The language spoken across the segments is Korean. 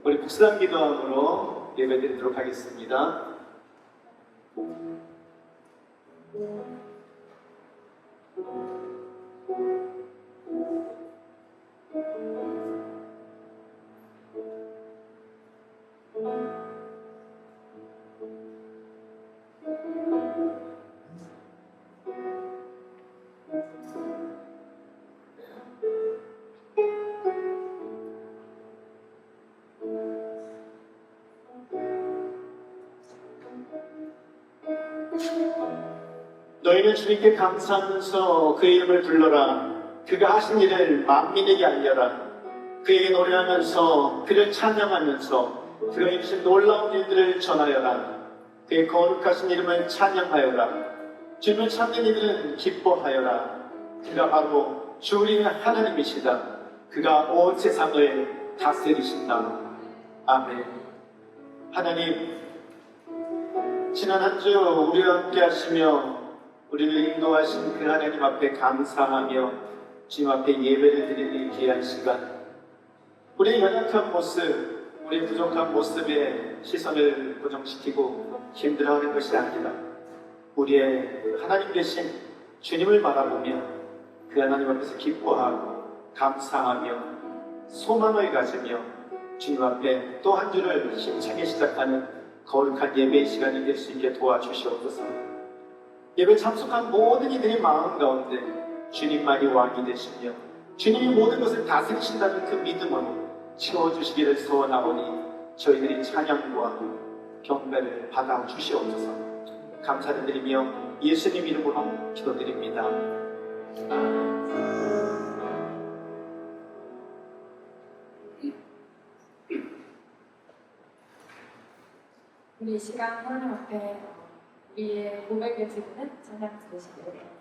우리 국수당 기도함으로 예배드리도록 하겠습니다. 너희는 주님께 감사하면서 그 이름을 불러라. 그가 하신 일을 만민에게 알려라. 그에게 노래하면서 그를 찬양하면서 그가 이루신 놀라운 일들을 전하여라. 그의 거룩하신 이름을 찬양하여라. 주님을 찾는 이들은 기뻐하여라. 그가 바로 주 우리 하나님이시다. 그가 온 세상을 다스리신다. 아멘. 하나님, 지난 한 주 우리와 함께 하시며 우리를 인도하신 그 하나님 앞에 감사하며 주님 앞에 예배를 드리는 귀한 시간, 우리의 연약한 모습, 우리의 부족한 모습에 시선을 고정시키고 힘들어하는 것이 아니라 우리의 하나님 되신 주님을 바라보며 그 하나님 앞에서 기뻐하고 감사하며 소망을 가지며 주님 앞에 또 한 주를 힘차게 시작하는 거룩한 예배의 시간이 될 수 있게 도와주시옵소서. 예배 참석한 모든 이들의 마음 가운데 주님만이 왕이 되시며 주님이 모든 것을 다스리신다는 그 믿음으로 채워주시기를 소원하오니 저희들이 찬양과 경배를 받아 주시옵소서. 감사드리며 예수님 이름으로 기도드립니다. 우리 이 시간 하나님 앞에 우리의 고백을 드리는 찬양 들으시기 바랍니다.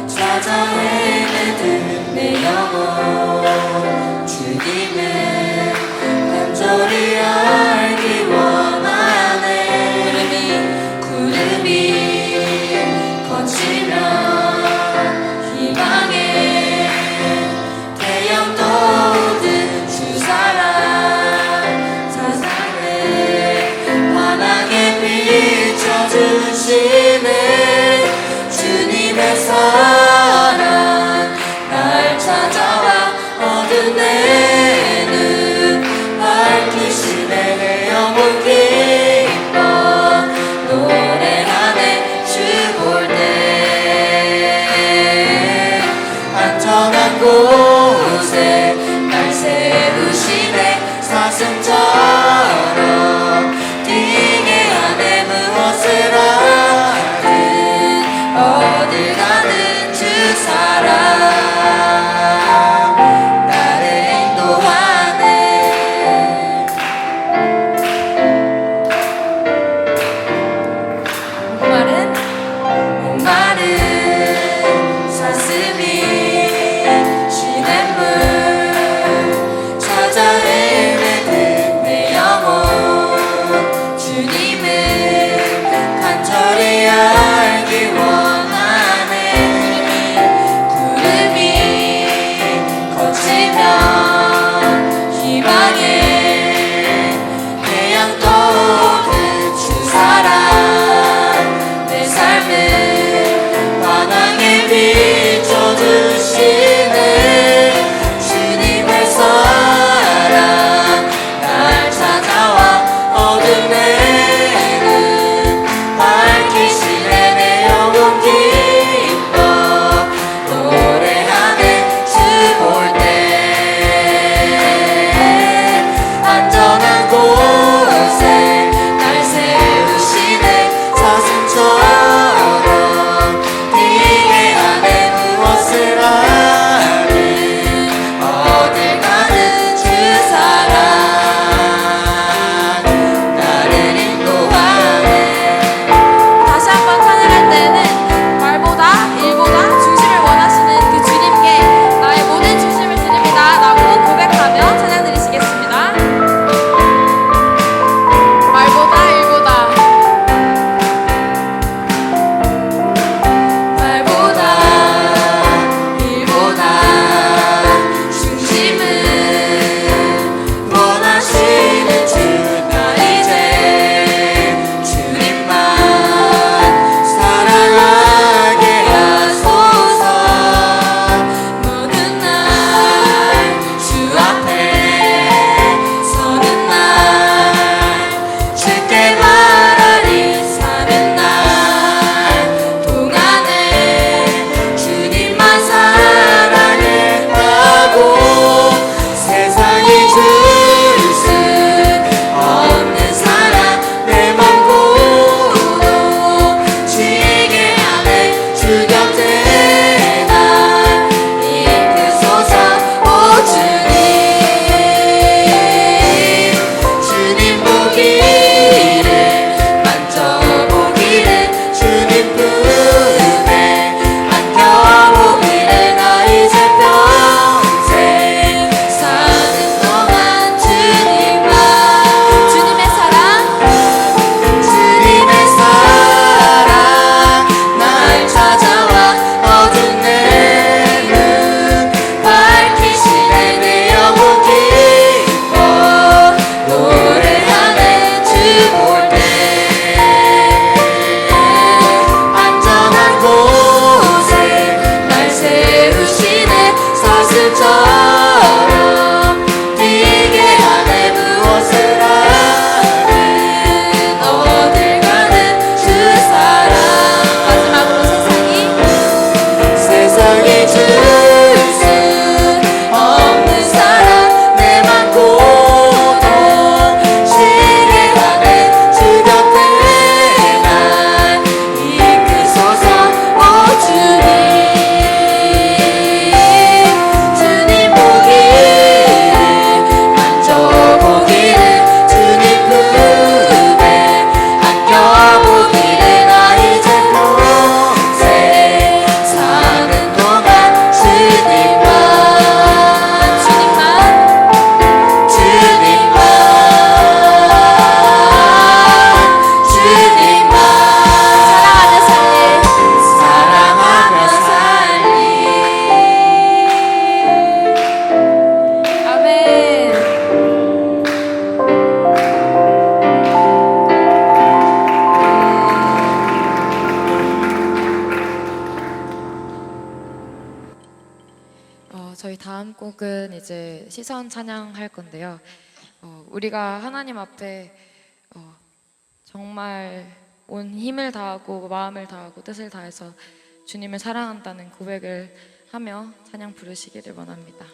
찾아 헤매는 내 영혼 시선 찬양할 건데요. 우리가 하나님 앞에 정말 온 힘을 다하고 마음을 다하고 뜻을 다해서 주님을 사랑한다는 고백을 하며 찬양 부르시기를 원합니다.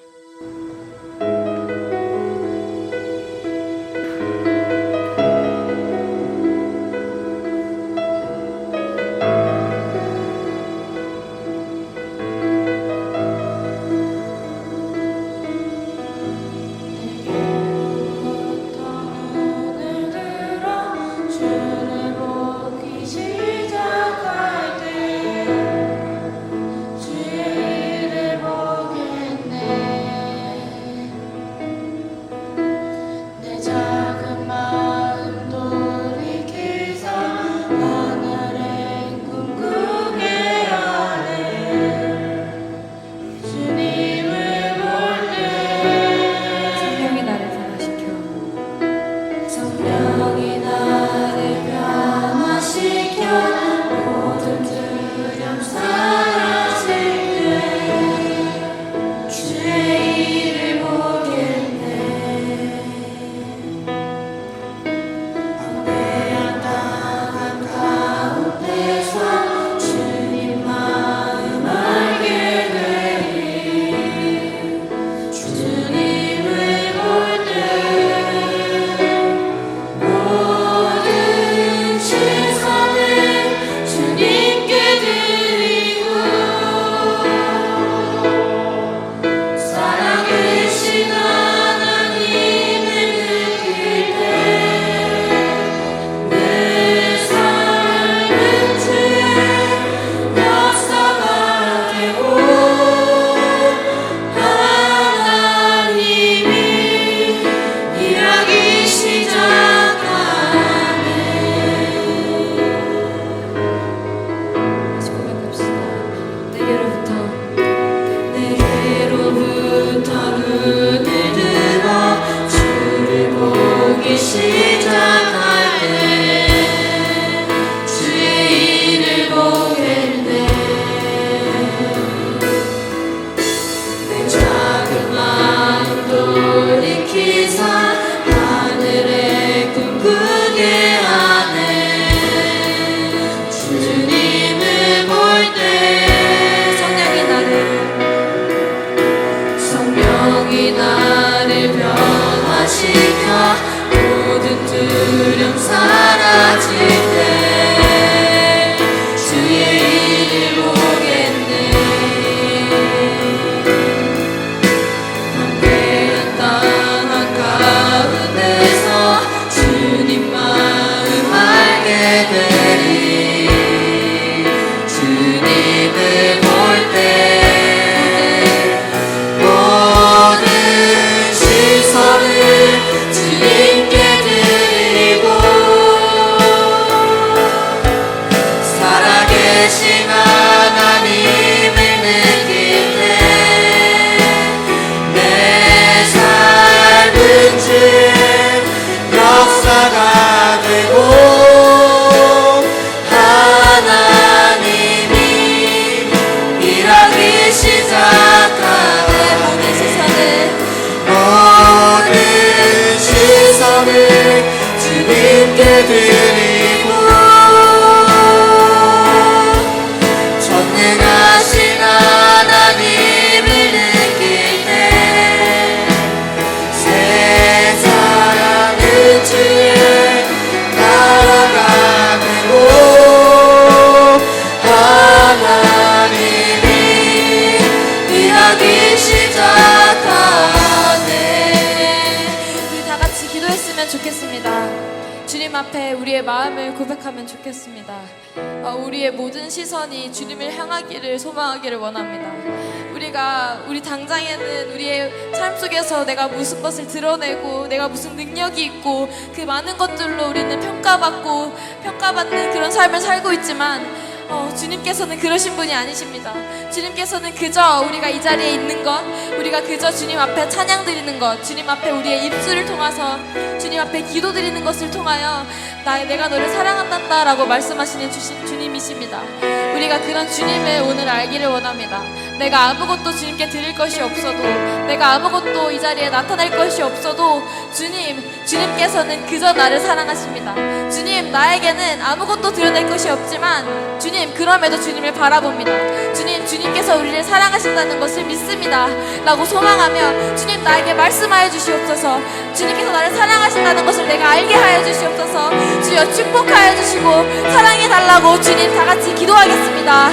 주님 앞에 우리의 마음을 고백하면 좋겠습니다. 우리의 모든 시선이 주님을 향하기를 소망하기를 원합니다. 우리가 우리 당장에는 우리의 삶 속에서 내가 무슨 것을 드러내고 내가 무슨 능력이 있고 그 많은 것들로 우리는 평가받는 그런 삶을 살고 있지만 주님께서는 그러신 분이 아니십니다. 주님께서는 그저 우리가 이 자리에 있는 것, 우리가 그저 주님 앞에 찬양 드리는 것, 주님 앞에 우리의 입술을 통해서 주님 앞에 기도 드리는 것을 통하여 내가 너를 사랑한다 라고 말씀하시는 주님이십니다. 우리가 그런 주님을 오늘 알기를 원합니다. 내가 아무것도 주님께 드릴 것이 없어도, 내가 아무것도 이 자리에 나타낼 것이 없어도 주님께서는 그저 나를 사랑하십니다. 주님, 나에게는 아무것도 드러낼 것이 없지만 주님, 그럼에도 주님을 바라봅니다. 주님께서 우리를 사랑하신다는 것을 믿습니다 라고 소망하며, 주님, 나에게 말씀하여 주시옵소서. 주님께서 나를 사랑하신다는 것을 내가 알게 하여 주시옵소서. 주여, 축복하여 주시고 사랑해 달라고 주님 다 같이 기도하겠습니다.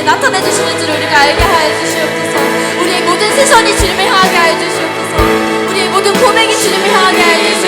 나타내 주시는 줄 우리가 알게 하여 주시옵소서. 우리의 모든 시선이 주님을 향하게 하여 주시옵소서. 우리의 모든 고백이 주님을 향하게 하여 주시옵소서.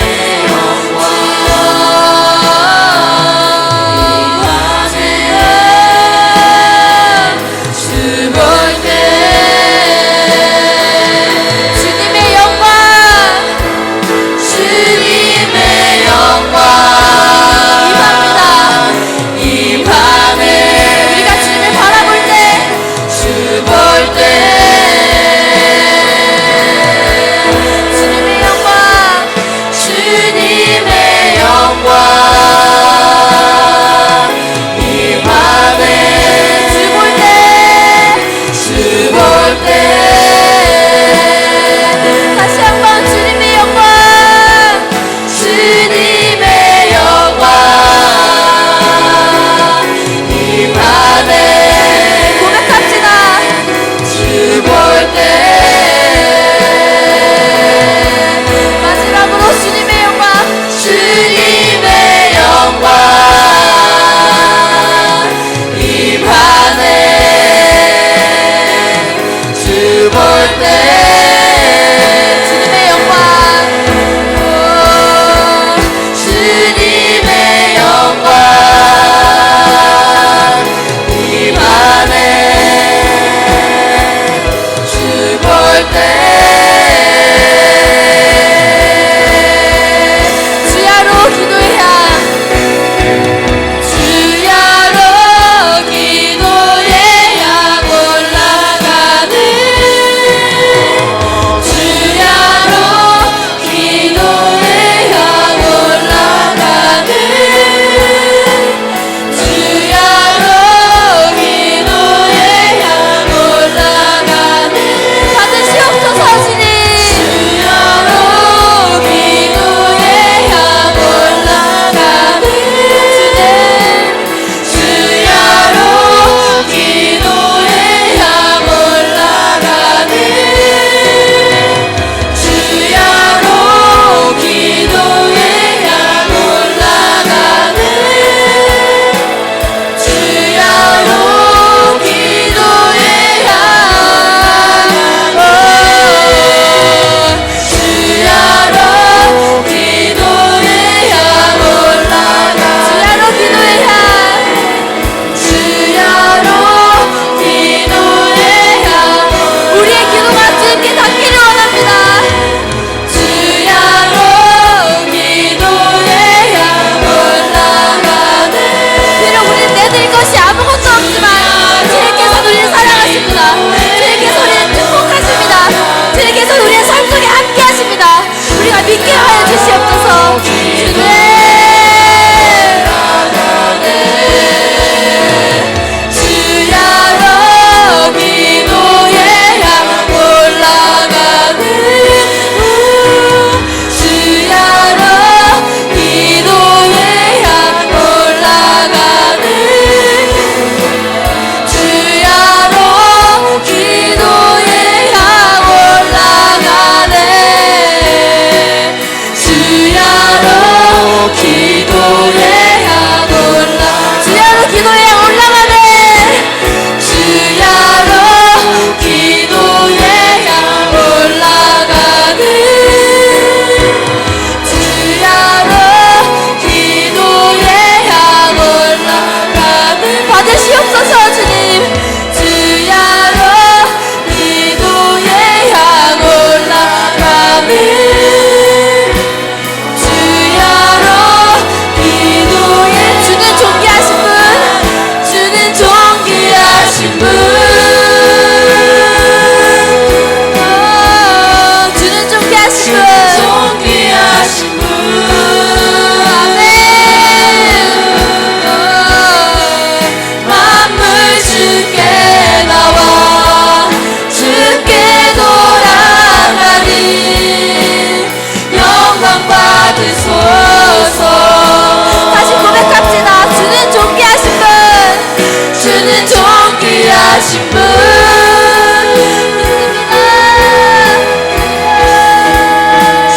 분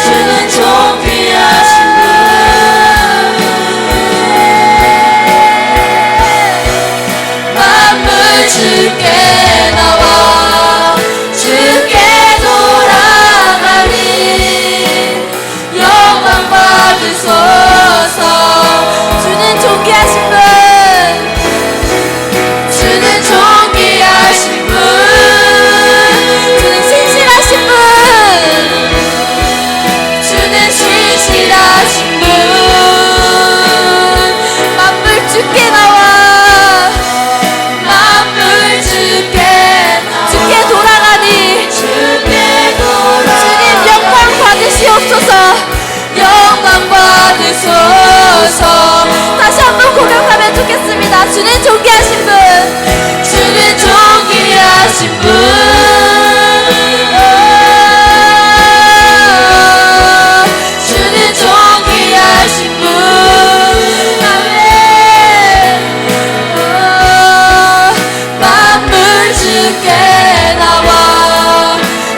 주는 존귀하신 분 만물 주께 나와 주께 돌아가니 영광 받으소서. 주는 존귀하신 분 주는 존귀하신 분 주는 신실하신 분 주는 신실하신 분 만물 주께 나와 만물 주께 돌아가니 주님 영광 받으시옵소서. 영광 받으소서. 다시 한번 고백하면 좋겠습니다. 주는 존귀하신 분 주는 존귀하신 분 주는 존귀하신 분 아멘. 만물 주께 나와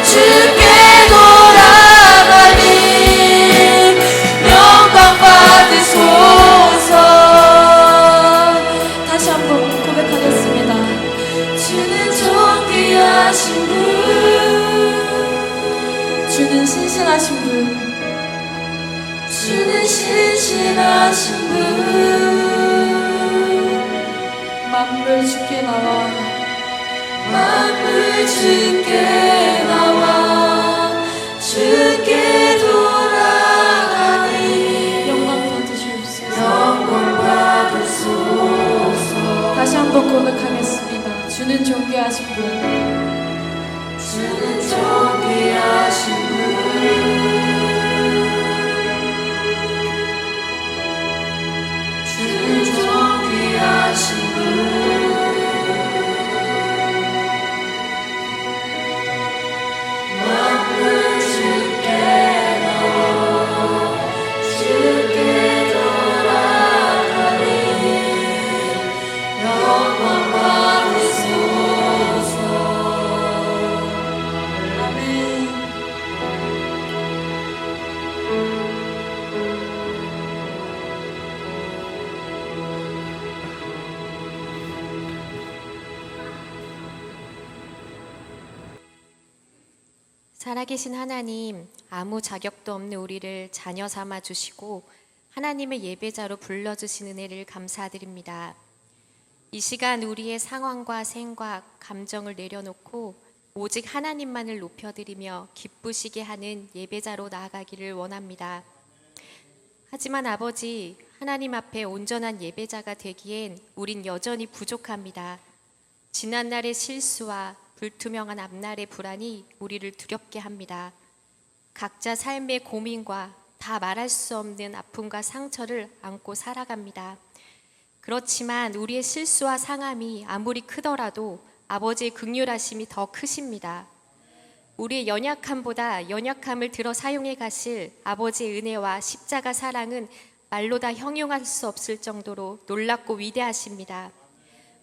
주께 돌아가니 영광 받으소서. 다시 한번 고백하겠습니다. 주는 존귀하신 분 주는 신실하신 분 주는 신실하신 분 만물 주께 나와 만물 주께 나와 주께 돌아가니 영광 받으시옵소서. 영광 받으소서. 다시 한번 고백하겠습니다. 주는 존귀하신 분 주는 존귀하신 분 주는 존귀하신 분 만물 주께 나와 주께 돌아가니 영광 받으소서. 아멘. 살아계신 하나님, 아무 자격도 없는 우리를 자녀 삼아 주시고 하나님의 예배자로 불러주신 은혜를 감사드립니다. 이 시간 우리의 상황과 생각, 감정을 내려놓고 오직 하나님만을 높여드리며 기쁘시게 하는 예배자로 나아가기를 원합니다. 하지만 아버지, 하나님 앞에 온전한 예배자가 되기엔 우린 여전히 부족합니다. 지난날의 실수와 불투명한 앞날의 불안이 우리를 두렵게 합니다. 각자 삶의 고민과 다 말할 수 없는 아픔과 상처를 안고 살아갑니다. 그렇지만 우리의 실수와 상함이 아무리 크더라도 아버지의 긍휼하심이 더 크십니다. 우리의 연약함보다 연약함을 들어 사용해 가실 아버지의 은혜와 십자가 사랑은 말로 다 형용할 수 없을 정도로 놀랍고 위대하십니다.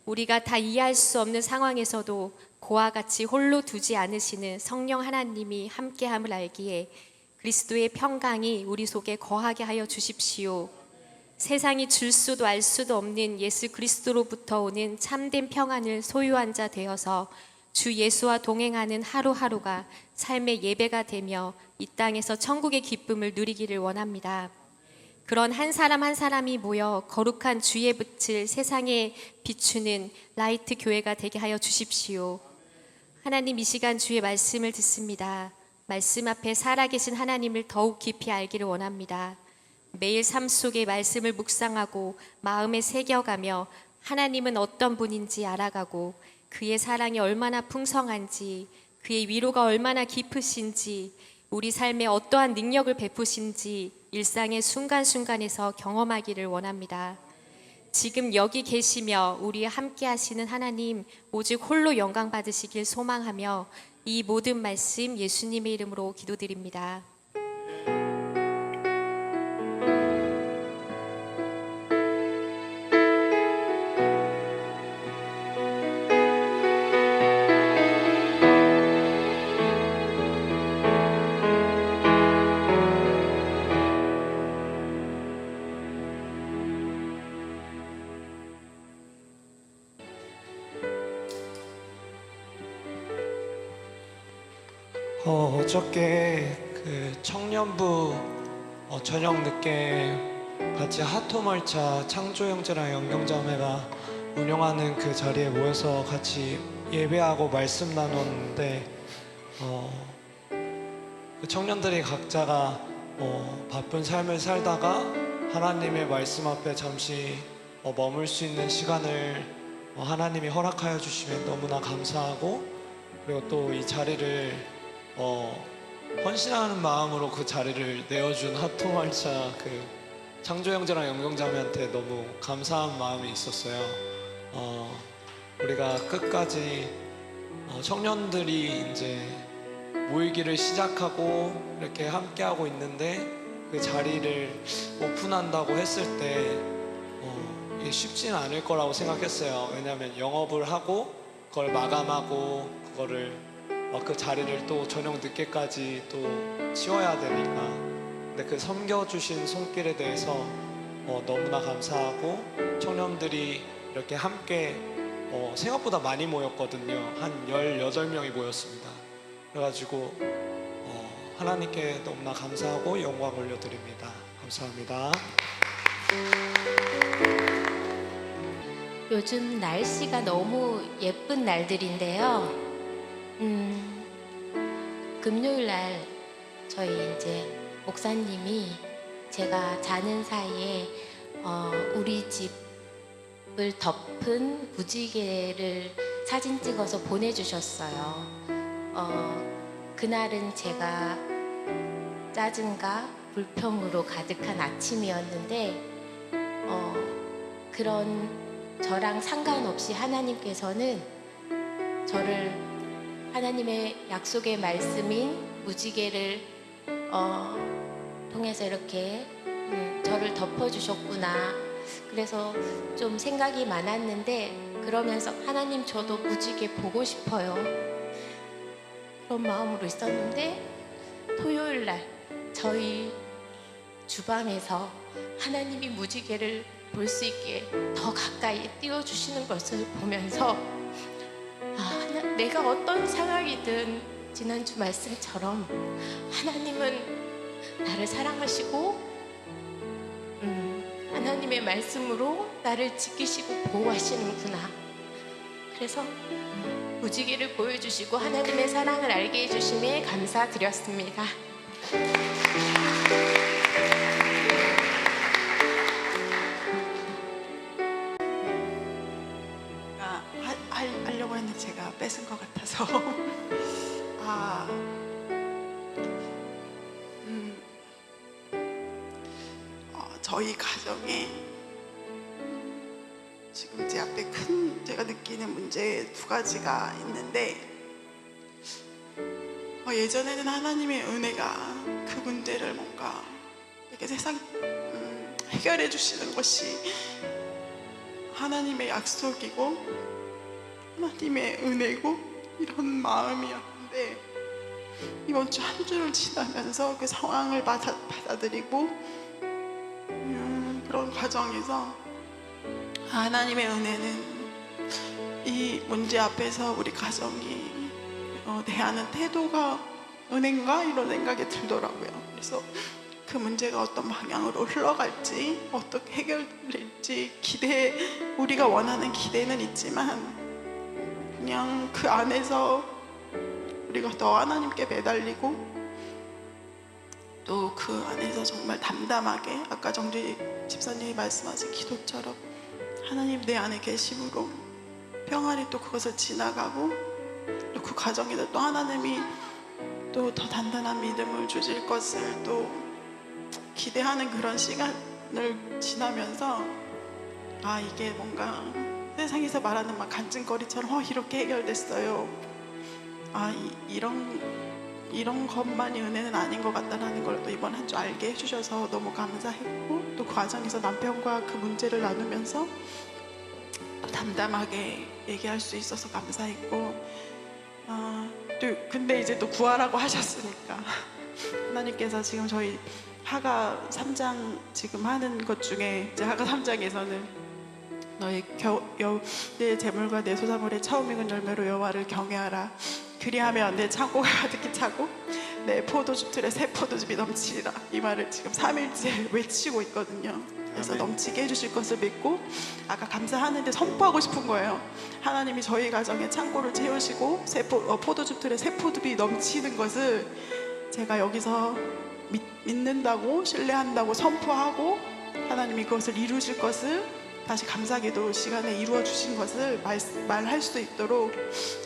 우리가 다 이해할 수 없는 상황에서도 고와 같이 홀로 두지 않으시는 성령 하나님이 함께함을 알기에 그리스도의 평강이 우리 속에 거하게 하여 주십시오. 세상이 줄 수도 알 수도 없는 예수 그리스도로부터 오는 참된 평안을 소유한 자 되어서 주 예수와 동행하는 하루하루가 삶의 예배가 되며 이 땅에서 천국의 기쁨을 누리기를 원합니다. 그런 한 사람 한 사람이 모여 거룩한 주의 빛을 세상에 비추는 라이트 교회가 되게 하여 주십시오. 하나님, 이 시간 주의 말씀을 듣습니다. 말씀 앞에 살아계신 하나님을 더욱 깊이 알기를 원합니다. 매일 삶 속의 말씀을 묵상하고 마음에 새겨가며 하나님은 어떤 분인지 알아가고 그의 사랑이 얼마나 풍성한지, 그의 위로가 얼마나 깊으신지, 우리 삶에 어떠한 능력을 베푸신지 일상의 순간순간에서 경험하기를 원합니다. 지금 여기 계시며 우리와 함께 하시는 하나님, 오직 홀로 영광 받으시길 소망하며 이 모든 말씀 예수님의 이름으로 기도드립니다. 어저께 그 청년부 저녁 늦게 같이 핫토멀차 창조형제랑 영경자매가 운영하는 그 자리에 모여서 같이 예배하고 말씀 나눴는데 그 청년들이 각자가 바쁜 삶을 살다가 하나님의 말씀 앞에 잠시 머물 수 있는 시간을 하나님이 허락하여 주시면 너무나 감사하고, 그리고 또 이 자리를 헌신하는 마음으로 그 자리를 내어준 핫토말차 그 창조형제랑 영경자매한테 너무 감사한 마음이 있었어요. 우리가 끝까지 청년들이 이제 모이기를 시작하고 이렇게 함께하고 있는데 그 자리를 오픈한다고 했을 때 이게 쉽지는 않을 거라고 생각했어요. 왜냐하면 영업을 하고 그걸 마감하고 그거를 그 자리를 또 저녁 늦게까지 또 치워야 되니까. 근데 그 섬겨주신 손길에 대해서 너무나 감사하고, 청년들이 이렇게 함께 생각보다 많이 모였거든요. 한 18명이 모였습니다. 그래가지고 하나님께 너무나 감사하고 영광 올려드립니다. 감사합니다. 요즘 날씨가 너무 예쁜 날들인데요. 금요일 날 저희 이제 목사님이 제가 자는 사이에 우리 집을 덮은 무지개를 사진 찍어서 보내주셨어요. 그날은 제가 짜증과 불평으로 가득한 아침이었는데 그런 저랑 상관없이 하나님께서는 저를 하나님의 약속의 말씀인 무지개를 통해서 이렇게 저를 덮어주셨구나. 그래서 좀 생각이 많았는데, 그러면서 하나님 저도 무지개 보고 싶어요. 그런 마음으로 있었는데, 토요일 날 저희 주방에서 하나님이 무지개를 볼 수 있게 더 가까이 띄워주시는 것을 보면서 내가 어떤 상황이든 지난주 말씀처럼 하나님은 나를 사랑하시고 하나님의 말씀으로 나를 지키시고 보호하시는구나. 그래서 무지개를 보여주시고 하나님의 사랑을 알게 해주심에 감사드렸습니다. 하려고 했는데 제가 뺏은 것 같아서 저희 가정에 지금 제 앞에 큰 제가 느끼는 문제 두 가지가 있는데, 예전에는 하나님의 은혜가 그 문제를 뭔가 이렇게 세상 해결해 주시는 것이 하나님의 약속이고 하나님의 은혜고 이런 마음이었는데, 이번 주 한 주를 지나면서 그 상황을 받아들이고 그런 과정에서 하나님의 은혜는 이 문제 앞에서 우리 가정이 대하는 태도가 은혜인가 이런 생각이 들더라고요. 그래서 그 문제가 어떤 방향으로 흘러갈지, 어떻게 해결될지 우리가 원하는 기대는 있지만 그냥 그 안에서 우리가 더 하나님께 매달리고 또 그 안에서 정말 담담하게 아까 정지 집사님이 말씀하신 기도처럼 하나님 내 안에 계심으로 평안히 또 그것을 지나가고, 또 그 과정에서 또 하나님이 또 더 단단한 믿음을 주실 것을 또 기대하는 그런 시간을 지나면서 이게 뭔가 세상에서 말하는 막 간증거리처럼 이렇게 해결됐어요. 이런 것만이 은혜는 아닌 것 같다는 걸 또 이번 한 주 알게 해주셔서 너무 감사했고, 또 그 과정에서 남편과 그 문제를 나누면서 또 담담하게 얘기할 수 있어서 감사했고, 근데 이제 또 구하라고 하셨으니까 하나님께서 지금 저희 하가 3장 지금 하는 것 중에 이제 하가 3장에서는 내 재물과 내 소산물의 처음 익은 열매로 여호와를 경외하라. 그리하면 내 창고가 가득히 차고 내 포도주 틀에 새 포도즙이 넘치리라. 이 말을 지금 3일째 외치고 있거든요. 그래서 아멘. 넘치게 해주실 것을 믿고 아까 감사하는데 선포하고 싶은 거예요. 하나님이 저희 가정에 창고를 채우시고 포도주 틀에 새 포도즙이 넘치는 것을 제가 여기서 믿는다고 신뢰한다고 선포하고 하나님이 그것을 이루실 것을 다시 감사기도 시간에 이루어 주신 것을 말할 수 있도록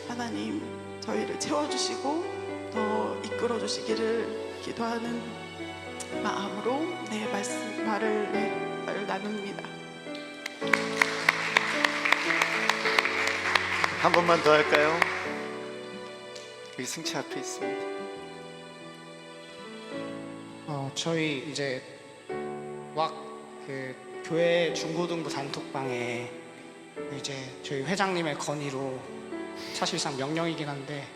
하나님 저희를 채워주시고 더 이끌어 주시기를 기도하는 마음으로 말을 나눕니다. 한 번만 더 할까요? 여기 승치 앞에 있습니다. 저희 이제 그 교회 중고등부 단톡방에 이제 저희 회장님의 건의로 사실상 명령이긴 한데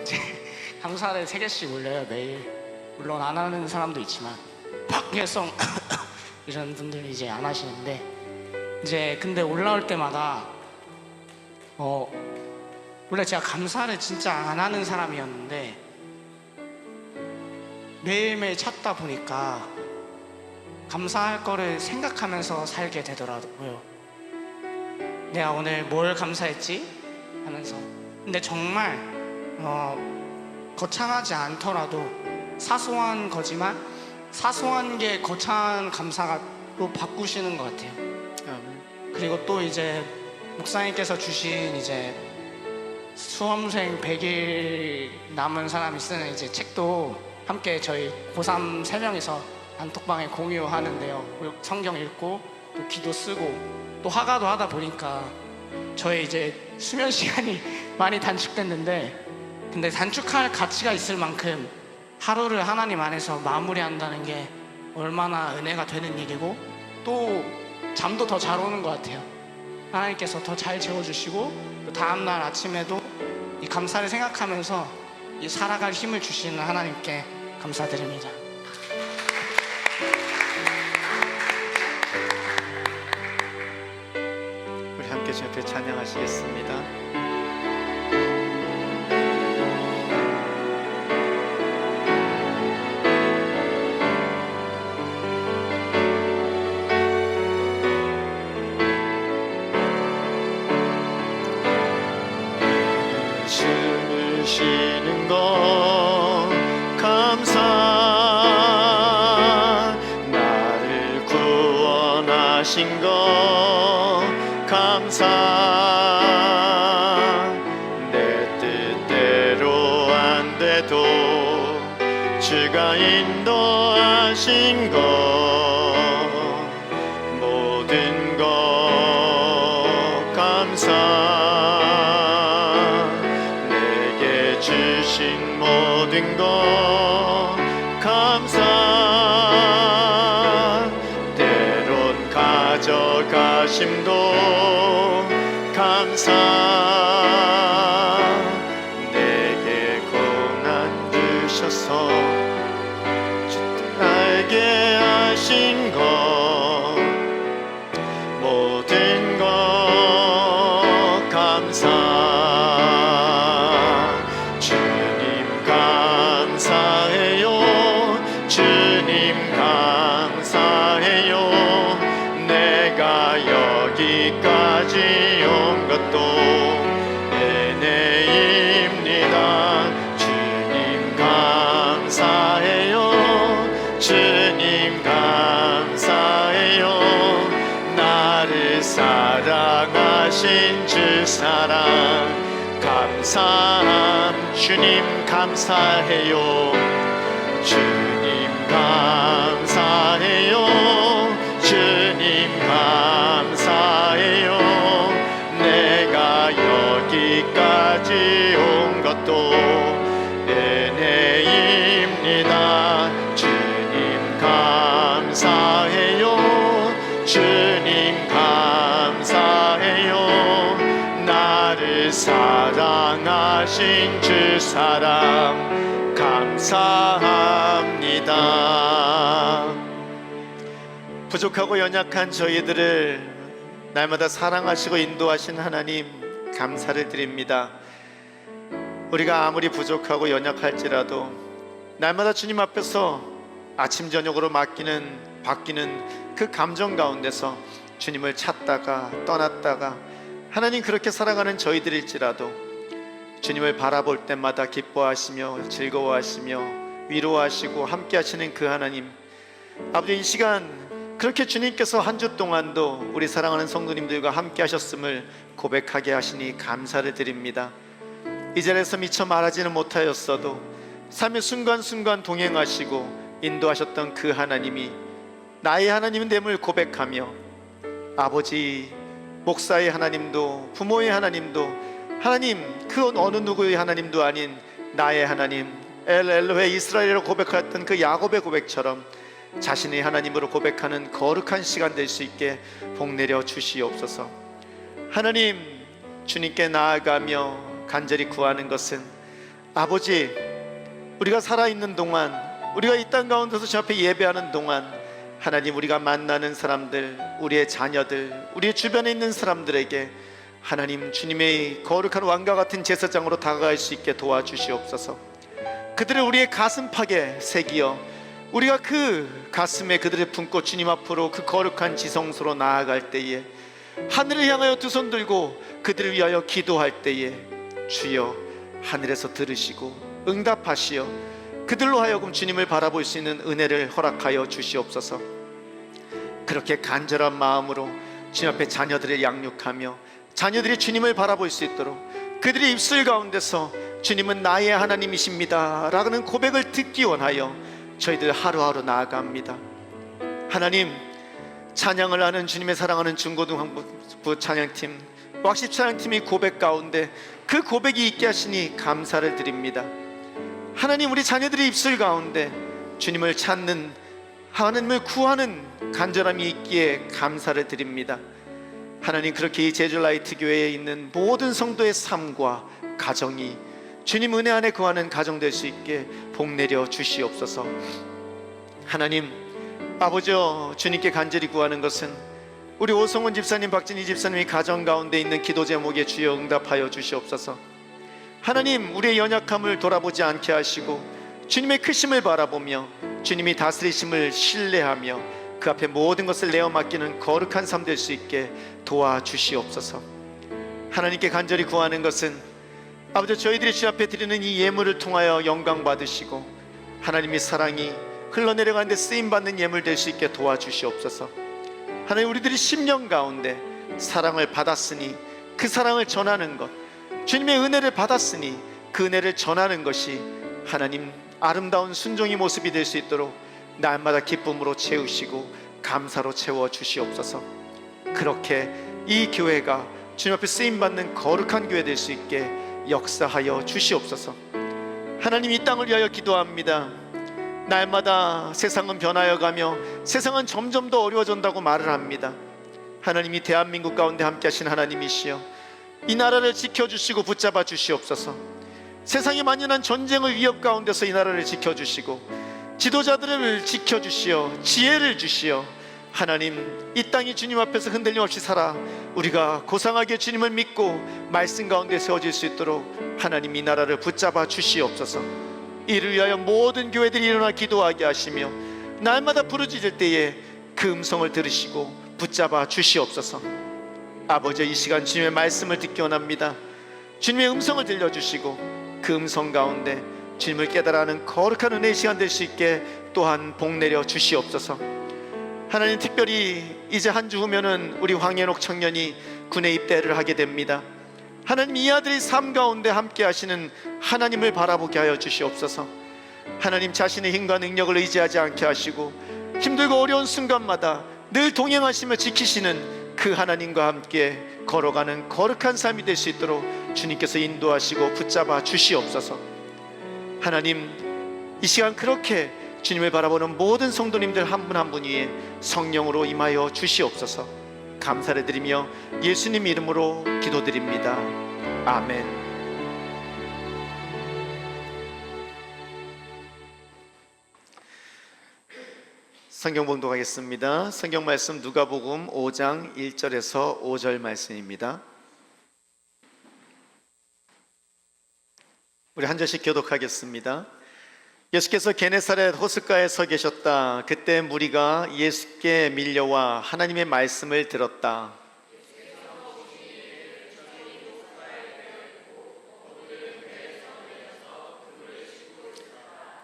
이제 감사를 3개씩 올려요 매일. 물론 안 하는 사람도 있지만 박혜성 이런 분들이 이제 안 하시는데 이제 근데 올라올 때마다 원래 제가 감사를 진짜 안 하는 사람이었는데 매일매일 찾다 보니까 감사할 거를 생각하면서 살게 되더라고요. 내가 오늘 뭘 감사했지? 하면서. 근데 정말 거창하지 않더라도 사소한 거지만 사소한 게 거창한 감사로 바꾸시는 것 같아요. 그리고 또 이제 목사님께서 주신 이제 수험생 100일 남은 사람이 쓰는 이제 책도 함께 저희 고3 3명이서 단톡방에 공유하는데요. 성경 읽고 또 기도 쓰고 또 화가도 하다 보니까 저의 이제 수면 시간이 많이 단축됐는데 근데 단축할 가치가 있을 만큼 하루를 하나님 안에서 마무리한다는 게 얼마나 은혜가 되는 일이고 또 잠도 더 잘 오는 것 같아요. 하나님께서 더 잘 재워주시고 또 다음날 아침에도 이 감사를 생각하면서 이 살아갈 힘을 주시는 하나님께 감사드립니다. 우리 함께 주 앞에 찬양하시겠습니다. 숨을 쉬는 것 감사 나를 구원하신 것 감사 내 뜻대로 안 돼도 주가 인도하신 것 모든 것 감사 주신 모든 것 감사 때론 가져가심도 감사 내게 고난 주셔서 알게 하신 것 모든 것 감사 주님 감사해요 내가 여기까지 온 것도 은혜입니다 주님 감사해요 주님 감사해요 나를 사랑하신 주 사랑 감사함 주님 감사해요 주님 감사해요 주님 감사해요 내가 여기까지 온 것도 은혜입니다 주님 감사해요 주님 감사해요 나를 사랑하신 주 사랑 감사합니다. 부족하고 연약한 저희들을 날마다 사랑하시고 인도하신 하나님 감사를 드립니다. 우리가 아무리 부족하고 연약할지라도 날마다 주님 앞에서 아침 저녁으로 바뀌는 그 감정 가운데서 주님을 찾다가 떠났다가 하나님 그렇게 살아가는 저희들일지라도 주님을 바라볼 때마다 기뻐하시며 즐거워하시며 위로하시고 함께 하시는 그 하나님, 아버지, 이 시간 그렇게 주님께서 한 주 동안도 우리 사랑하는 성도님들과 함께 하셨음을 고백하게 하시니 감사를 드립니다. 이 자리에서 미처 말하지는 못하였어도 삶의 순간순간 동행하시고 인도하셨던 그 하나님이 나의 하나님은 됨을 고백하며, 아버지, 목사의 하나님도 부모의 하나님도 하나님, 그 어느 누구의 하나님도 아닌 나의 하나님, 엘로헤 이스라엘이라고 고백하였던 그 야곱의 고백처럼 자신의 하나님으로 고백하는 거룩한 시간 될 수 있게 복내려 주시옵소서. 하나님, 주님께 나아가며 간절히 구하는 것은, 아버지, 우리가 살아있는 동안, 우리가 이 땅 가운데서 주 앞에 예배하는 동안 하나님, 우리가 만나는 사람들, 우리의 자녀들, 우리의 주변에 있는 사람들에게 하나님, 주님의 거룩한 왕과 같은 제사장으로 다가갈 수 있게 도와주시옵소서. 그들을 우리의 가슴팍에 새기어 우리가 그 가슴에 그들을 품고 주님 앞으로 그 거룩한 지성소로 나아갈 때에, 하늘을 향하여 두 손 들고 그들을 위하여 기도할 때에 주여 하늘에서 들으시고 응답하시어 그들로 하여금 주님을 바라볼 수 있는 은혜를 허락하여 주시옵소서. 그렇게 간절한 마음으로 주님 앞에 자녀들을 양육하며 자녀들이 주님을 바라볼 수 있도록 그들의 입술 가운데서 주님은 나의 하나님이십니다 라는 고백을 듣기 원하여 저희들 하루하루 나아갑니다. 하나님, 찬양을 하는 주님의 사랑하는 중고등부 찬양팀, 왁십 찬양팀의 고백 가운데 그 고백이 있게 하시니 감사를 드립니다. 하나님, 우리 자녀들의 입술 가운데 주님을 찾는, 하나님을 구하는 간절함이 있기에 감사를 드립니다. 하나님, 그렇게 이 제주라이트 교회에 있는 모든 성도의 삶과 가정이 주님 은혜 안에 거하는 가정 될 수 있게 복내려 주시옵소서. 하나님, 아버지여, 주님께 간절히 구하는 것은 우리 오성훈 집사님, 박진희 집사님이 가정 가운데 있는 기도 제목에 주여 응답하여 주시옵소서. 하나님, 우리의 연약함을 돌아보지 않게 하시고 주님의 크심을 바라보며 주님이 다스리심을 신뢰하며 그 앞에 모든 것을 내어 맡기는 거룩한 삶 될 수 있게 도와주시옵소서. 하나님께 간절히 구하는 것은 아버지, 저희들이 주 앞에 드리는 이 예물을 통하여 영광 받으시고 하나님의 사랑이 흘러내려가는데 쓰임받는 예물 될 수 있게 도와주시옵소서. 하나님, 우리들이 10년 가운데 사랑을 받았으니 그 사랑을 전하는 것, 주님의 은혜를 받았으니 그 은혜를 전하는 것이 하나님 아름다운 순종의 모습이 될 수 있도록 날마다 기쁨으로 채우시고 감사로 채워주시옵소서. 그렇게 이 교회가 주님 앞에 쓰임받는 거룩한 교회 될 수 있게 역사하여 주시옵소서. 하나님, 이 땅을 위하여 기도합니다. 날마다 세상은 변하여가며 세상은 점점 더 어려워진다고 말을 합니다. 하나님이 대한민국 가운데 함께 하신 하나님이시여, 이 나라를 지켜주시고 붙잡아 주시옵소서. 세상에 만연한 전쟁의 위협 가운데서 이 나라를 지켜주시고 지도자들을 지켜주시어 지혜를 주시어 하나님, 이 땅이 주님 앞에서 흔들림 없이 살아 우리가 고상하게 주님을 믿고 말씀 가운데 세워질 수 있도록 하나님, 이 나라를 붙잡아 주시옵소서. 이를 위하여 모든 교회들이 일어나 기도하게 하시며 날마다 부르짖을 때에 그 음성을 들으시고 붙잡아 주시옵소서. 아버지, 이 시간 주님의 말씀을 듣기 원합니다. 주님의 음성을 들려주시고 그 음성 가운데 주님을 깨달아하는 거룩한 은혜의 시간 될 수 있게 또한 복내려 주시옵소서. 하나님, 특별히 이제 한 주 후면은 우리 황현옥 청년이 군에 입대를 하게 됩니다. 하나님, 이 아들의 삶 가운데 함께 하시는 하나님을 바라보게 하여 주시옵소서. 하나님, 자신의 힘과 능력을 의지하지 않게 하시고 힘들고 어려운 순간마다 늘 동행하시며 지키시는 그 하나님과 함께 걸어가는 거룩한 삶이 될 수 있도록 주님께서 인도하시고 붙잡아 주시옵소서. 하나님, 이 시간 그렇게 주님을 바라보는 모든 성도님들 한 분 한 분 위에 성령으로 임하여 주시옵소서. 감사를 드리며 예수님 이름으로 기도드립니다. 아멘. 성경 봉독하겠습니다. 성경 말씀 누가복음 5장 1절에서 5절 말씀입니다. 우리 한 절씩 교독하겠습니다. 예수께서 게네사렛 호숫가에 서 계셨다. 그때 무리가 예수께 밀려와 하나님의 말씀을 들었다.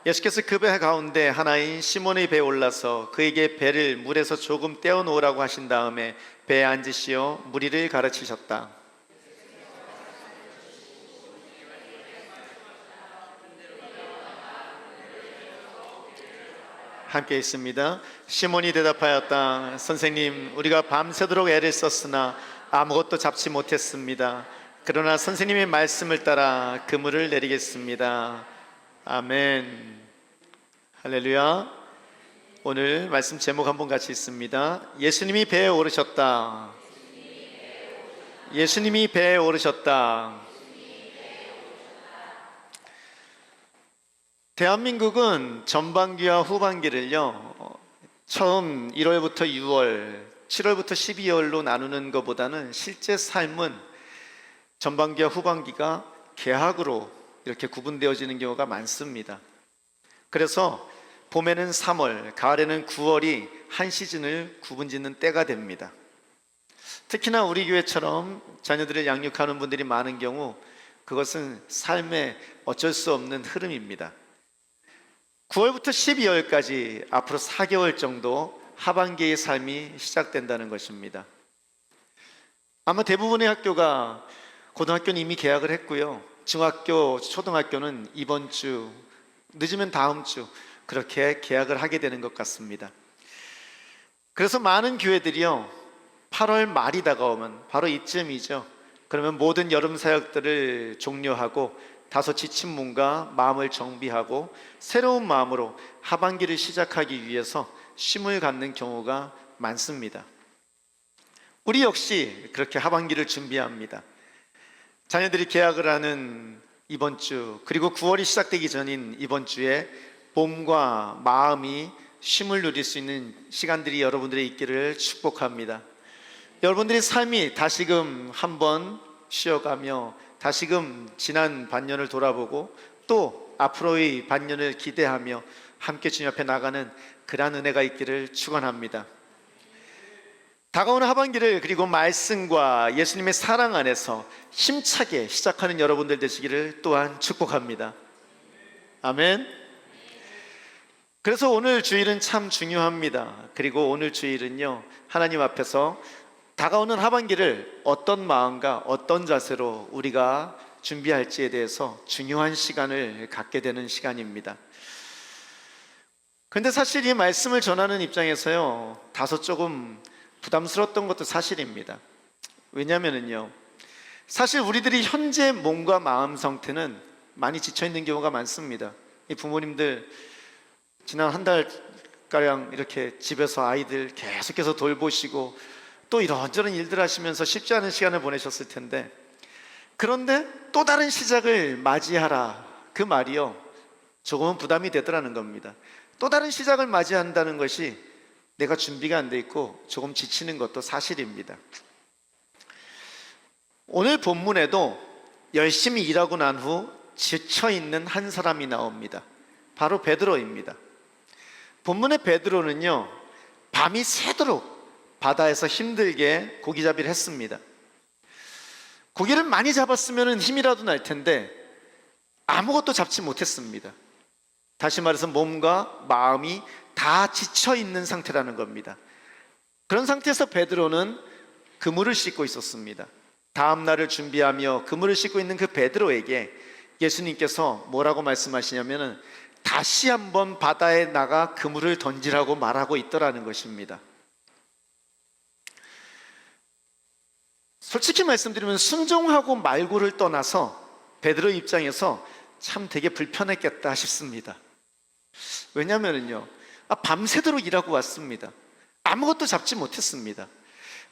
예수께서 그 배 가운데 하나인 시몬의 배에 올라서 그에게 배를 물에서 조금 떼어 놓으라고 하신 다음에 배에 앉으시어 무리를 가르치셨다. 함께 있습니다. 시몬이 대답하였다. 선생님, 우리가 밤새도록 애를 썼으나 아무것도 잡지 못했습니다. 그러나 선생님의 말씀을 따라 그물을 내리겠습니다. 아멘. 할렐루야. 오늘 말씀 제목 한번 같이 있습니다. 예수님이 배에 오르셨다. 예수님이 배에 오르셨다. 대한민국은 전반기와 후반기를요, 처음 1월부터 6월, 7월부터 12월로 나누는 것보다는 실제 삶은 전반기와 후반기가 개학으로 이렇게 구분되어지는 경우가 많습니다. 그래서 봄에는 3월, 가을에는 9월이 한 시즌을 구분짓는 때가 됩니다. 특히나 우리 교회처럼 자녀들을 양육하는 분들이 많은 경우 그것은 삶의 어쩔 수 없는 흐름입니다. 9월부터 12월까지 앞으로 4개월 정도 하반기의 삶이 시작된다는 것입니다. 아마 대부분의 학교가, 고등학교는 이미 개학을 했고요, 중학교, 초등학교는 이번 주, 늦으면 다음 주 그렇게 개학을 하게 되는 것 같습니다. 그래서 많은 교회들이요, 8월 말이 다가오면 바로 이쯤이죠. 그러면 모든 여름 사역들을 종료하고 다소 지친 몸과 마음을 정비하고 새로운 마음으로 하반기를 시작하기 위해서 쉼을 갖는 경우가 많습니다. 우리 역시 그렇게 하반기를 준비합니다. 자녀들이 개학을 하는 이번 주, 그리고 9월이 시작되기 전인 이번 주에 몸과 마음이 쉼을 누릴 수 있는 시간들이 여러분들의 있기를 축복합니다. 여러분들의 삶이 다시금 한번 쉬어가며 다시금 지난 반년을 돌아보고 또 앞으로의 반년을 기대하며 함께 주님 앞에 나가는 그러한 은혜가 있기를 축원합니다. 다가오는 하반기를, 그리고 말씀과 예수님의 사랑 안에서 힘차게 시작하는 여러분들 되시기를 또한 축복합니다. 아멘. 그래서 오늘 주일은 참 중요합니다. 그리고 오늘 주일은요, 하나님 앞에서 다가오는 하반기를 어떤 마음과 어떤 자세로 우리가 준비할지에 대해서 중요한 시간을 갖게 되는 시간입니다. 그런데 사실 이 말씀을 전하는 입장에서요, 다소 조금 부담스러웠던 것도 사실입니다. 왜냐하면요, 사실 우리들이 현재 몸과 마음 상태는 많이 지쳐있는 경우가 많습니다. 이 부모님들 지난 한 달가량 이렇게 집에서 아이들 계속해서 돌보시고 또 이런저런 일들 하시면서 쉽지 않은 시간을 보내셨을 텐데, 그런데 또 다른 시작을 맞이하라, 그 말이요, 조금은 부담이 되더라는 겁니다. 또 다른 시작을 맞이한다는 것이 내가 준비가 안 돼 있고 조금 지치는 것도 사실입니다. 오늘 본문에도 열심히 일하고 난 후 지쳐있는 한 사람이 나옵니다. 바로 베드로입니다. 본문의 베드로는요, 밤이 새도록 바다에서 힘들게 고기잡이를 했습니다. 고기를 많이 잡았으면 힘이라도 날 텐데 아무것도 잡지 못했습니다. 다시 말해서 몸과 마음이 다 지쳐있는 상태라는 겁니다. 그런 상태에서 베드로는 그물을 씻고 있었습니다. 다음 날을 준비하며 그물을 씻고 있는 그 베드로에게 예수님께서 뭐라고 말씀하시냐면은 다시 한번 바다에 나가 그물을 던지라고 말하고 있더라는 것입니다. 솔직히 말씀드리면 순종하고 말고를 떠나서 베드로 입장에서 참 되게 불편했겠다 싶습니다. 왜냐하면요, 밤새도록 일하고 왔습니다. 아무것도 잡지 못했습니다.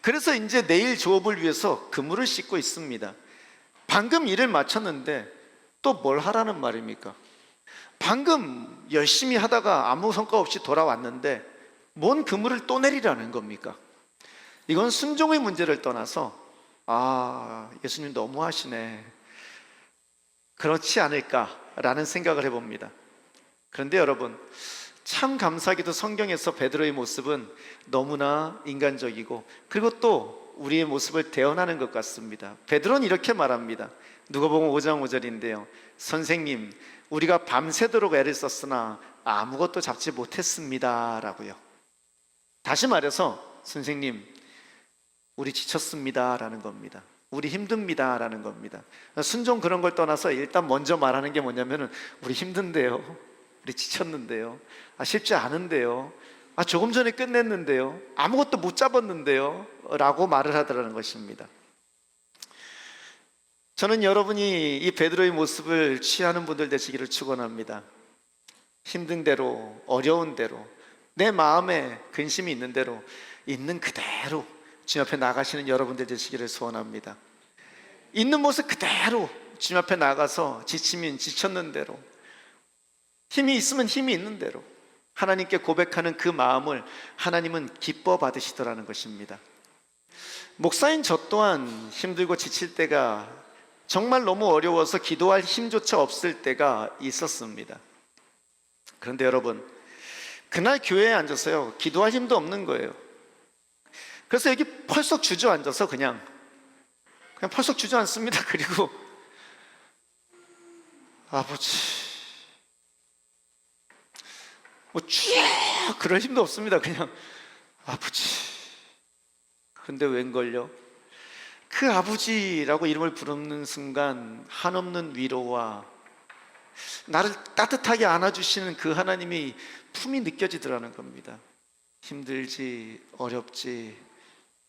그래서 이제 내일 조업을 위해서 그물을 씻고 있습니다. 방금 일을 마쳤는데 또 뭘 하라는 말입니까? 방금 열심히 하다가 아무 성과 없이 돌아왔는데 뭔 그물을 또 내리라는 겁니까? 이건 순종의 문제를 떠나서 예수님 너무하시네, 그렇지 않을까라는 생각을 해봅니다. 그런데 여러분, 참 감사하게도 성경에서 베드로의 모습은 너무나 인간적이고 그리고 또 우리의 모습을 대언하는 것 같습니다. 베드로는 이렇게 말합니다. 누가복음 5장 5절인데요. 선생님, 우리가 밤새도록 애를 썼으나 아무것도 잡지 못했습니다 라고요. 다시 말해서 선생님, 우리 지쳤습니다 라는 겁니다. 우리 힘듭니다 라는 겁니다. 순종 그런 걸 떠나서 일단 먼저 말하는 게 뭐냐면은 우리 힘든데요, 우리 지쳤는데요, 쉽지 않은데요, 조금 전에 끝냈는데요, 아무것도 못 잡았는데요 라고 말을 하더라는 것입니다. 저는 여러분이 이 베드로의 모습을 취하는 분들 되시기를 축원합니다. 힘든 대로, 어려운 대로, 내 마음에 근심이 있는 대로 있는 그대로 주님 앞에 나가시는 여러분들 되시기를 소원합니다. 있는 모습 그대로 주님 앞에 나가서 지치면 지쳤는 대로, 힘이 있으면 힘이 있는 대로 하나님께 고백하는 그 마음을 하나님은 기뻐 받으시더라는 것입니다. 목사인 저 또한 힘들고 지칠 때가, 정말 너무 어려워서 기도할 힘조차 없을 때가 있었습니다. 그런데 여러분, 그날 교회에 앉아서요, 기도할 힘도 없는 거예요. 그래서 여기 펄썩 주저앉아서 그냥 펄썩 주저앉습니다. 그리고 아버지, 쭉 그럴 힘도 없습니다. 그냥 아버지. 그런데 웬걸요? 그 아버지라고 이름을 부르는 순간 한없는 위로와 나를 따뜻하게 안아주시는 그 하나님의 품이 느껴지더라는 겁니다. 힘들지, 어렵지,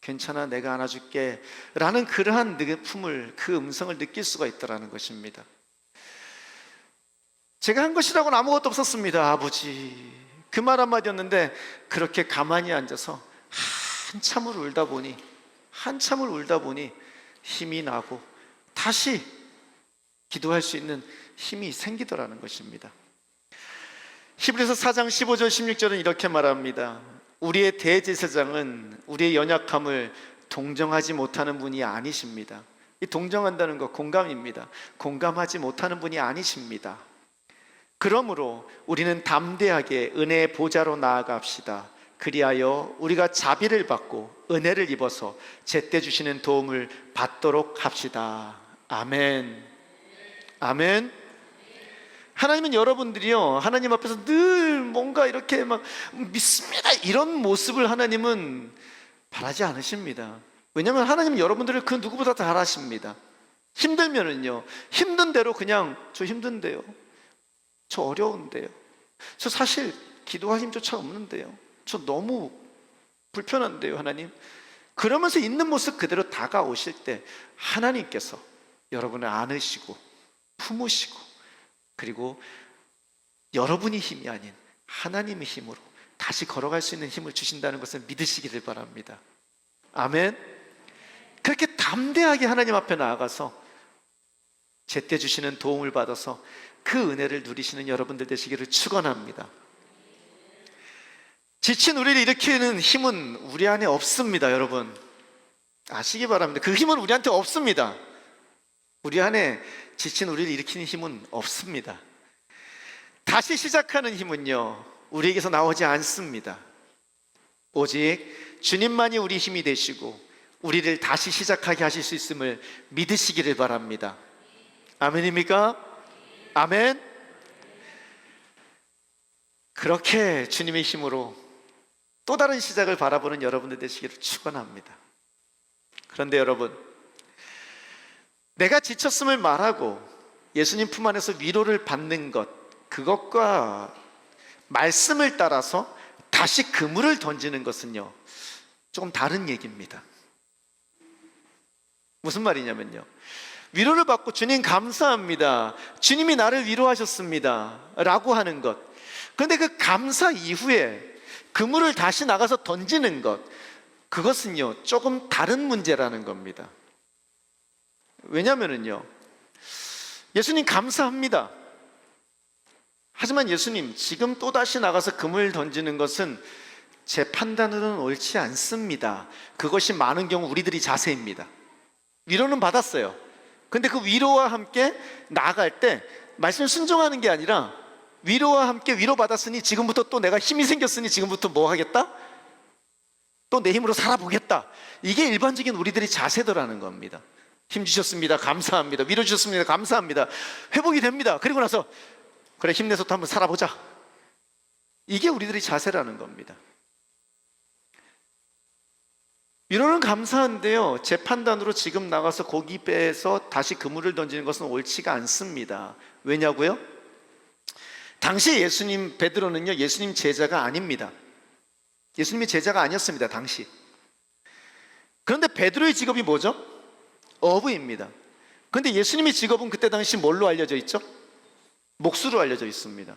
괜찮아, 내가 안아줄게 라는 그러한 품을, 그 음성을 느낄 수가 있더라는 것입니다. 제가 한 것이라고는 아무것도 없었습니다. 아버지, 그 말 한마디였는데 그렇게 가만히 앉아서 한참을 울다 보니 힘이 나고 다시 기도할 수 있는 힘이 생기더라는 것입니다. 히브리서 4장 15절 16절은 이렇게 말합니다. 우리의 대제사장은 우리의 연약함을 동정하지 못하는 분이 아니십니다. 이 동정한다는 거 공감입니다. 공감하지 못하는 분이 아니십니다. 그러므로 우리는 담대하게 은혜의 보좌로 나아갑시다. 그리하여 우리가 자비를 받고 은혜를 입어서 제때 주시는 도움을 받도록 합시다. 아멘. 아멘. 하나님은 여러분들이요, 하나님 앞에서 늘 뭔가 이렇게 막 믿습니다 이런 모습을 하나님은 바라지 않으십니다. 왜냐하면 하나님은 여러분들을 그 누구보다 잘 아십니다. 힘들면은요, 힘든 대로 그냥 저 힘든데요, 저 어려운데요, 저 사실 기도할 힘조차 없는데요, 저 너무 불편한데요 하나님, 그러면서 있는 모습 그대로 다가오실 때 하나님께서 여러분을 안으시고 품으시고 그리고 여러분이 힘이 아닌 하나님의 힘으로 다시 걸어갈 수 있는 힘을 주신다는 것을 믿으시기를 바랍니다. 아멘. 그렇게 담대하게 하나님 앞에 나아가서 제때 주시는 도움을 받아서 그 은혜를 누리시는 여러분들 되시기를 축원합니다. 지친 우리를 일으키는 힘은 우리 안에 없습니다. 여러분 아시기 바랍니다. 그 힘은 우리한테 없습니다. 우리 안에 지친 우리를 일으키는 힘은 없습니다. 다시 시작하는 힘은요, 우리에게서 나오지 않습니다. 오직 주님만이 우리 힘이 되시고 우리를 다시 시작하게 하실 수 있음을 믿으시기를 바랍니다. 아멘입니까? 아멘. 그렇게 주님의 힘으로 또 다른 시작을 바라보는 여러분들 되시기를 축원합니다. 그런데 여러분, 내가 지쳤음을 말하고 예수님 품 안에서 위로를 받는 것, 그것과 말씀을 따라서 다시 그물을 던지는 것은요, 조금 다른 얘기입니다. 무슨 말이냐면요, 위로를 받고 주님 감사합니다, 주님이 나를 위로하셨습니다 라고 하는 것, 그런데 그 감사 이후에 그물을 다시 나가서 던지는 것, 그것은요 조금 다른 문제라는 겁니다. 왜냐면은요, 예수님 감사합니다. 하지만 예수님, 지금 또다시 나가서 그물 던지는 것은 제 판단으로는 옳지 않습니다. 그것이 많은 경우 우리들이 자세입니다. 위로는 받았어요. 근데 그 위로와 함께 나아갈 때 말씀 순종하는 게 아니라 위로와 함께 위로받았으니 지금부터 또 내가 힘이 생겼으니 지금부터 뭐 하겠다? 또 내 힘으로 살아보겠다. 이게 일반적인 우리들의 자세더라는 겁니다. 힘 주셨습니다. 감사합니다. 위로 주셨습니다. 감사합니다. 회복이 됩니다. 그리고 나서 그래, 힘내서 또 한번 살아보자. 이게 우리들의 자세라는 겁니다. 위로는 감사한데요, 제 판단으로 지금 나가서 고기 빼서 다시 그물을 던지는 것은 옳지가 않습니다. 왜냐고요? 당시 예수님, 베드로는요, 예수님 제자가 아닙니다. 예수님의 제자가 아니었습니다, 당시. 그런데 베드로의 직업이 뭐죠? 어부입니다. 그런데 예수님의 직업은 그때 당시 뭘로 알려져 있죠? 목수로 알려져 있습니다.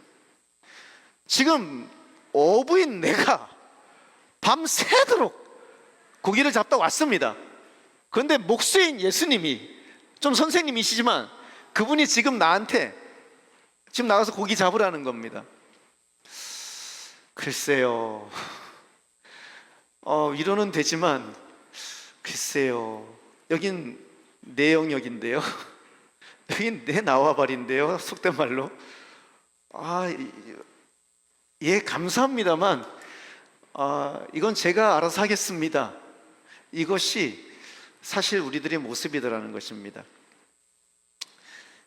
지금 어부인 내가 밤새도록 고기를 잡다 왔습니다. 그런데 목수인 예수님이, 좀 선생님이시지만 그분이 지금 나한테 지금 나가서 고기 잡으라는 겁니다. 글쎄요, 위로는 되지만 글쎄요, 여긴 내 영역인데요, 여긴 내 나와바리인데요, 속된 말로. 예, 감사합니다만 이건 제가 알아서 하겠습니다. 이것이 사실 우리들의 모습이더라는 것입니다.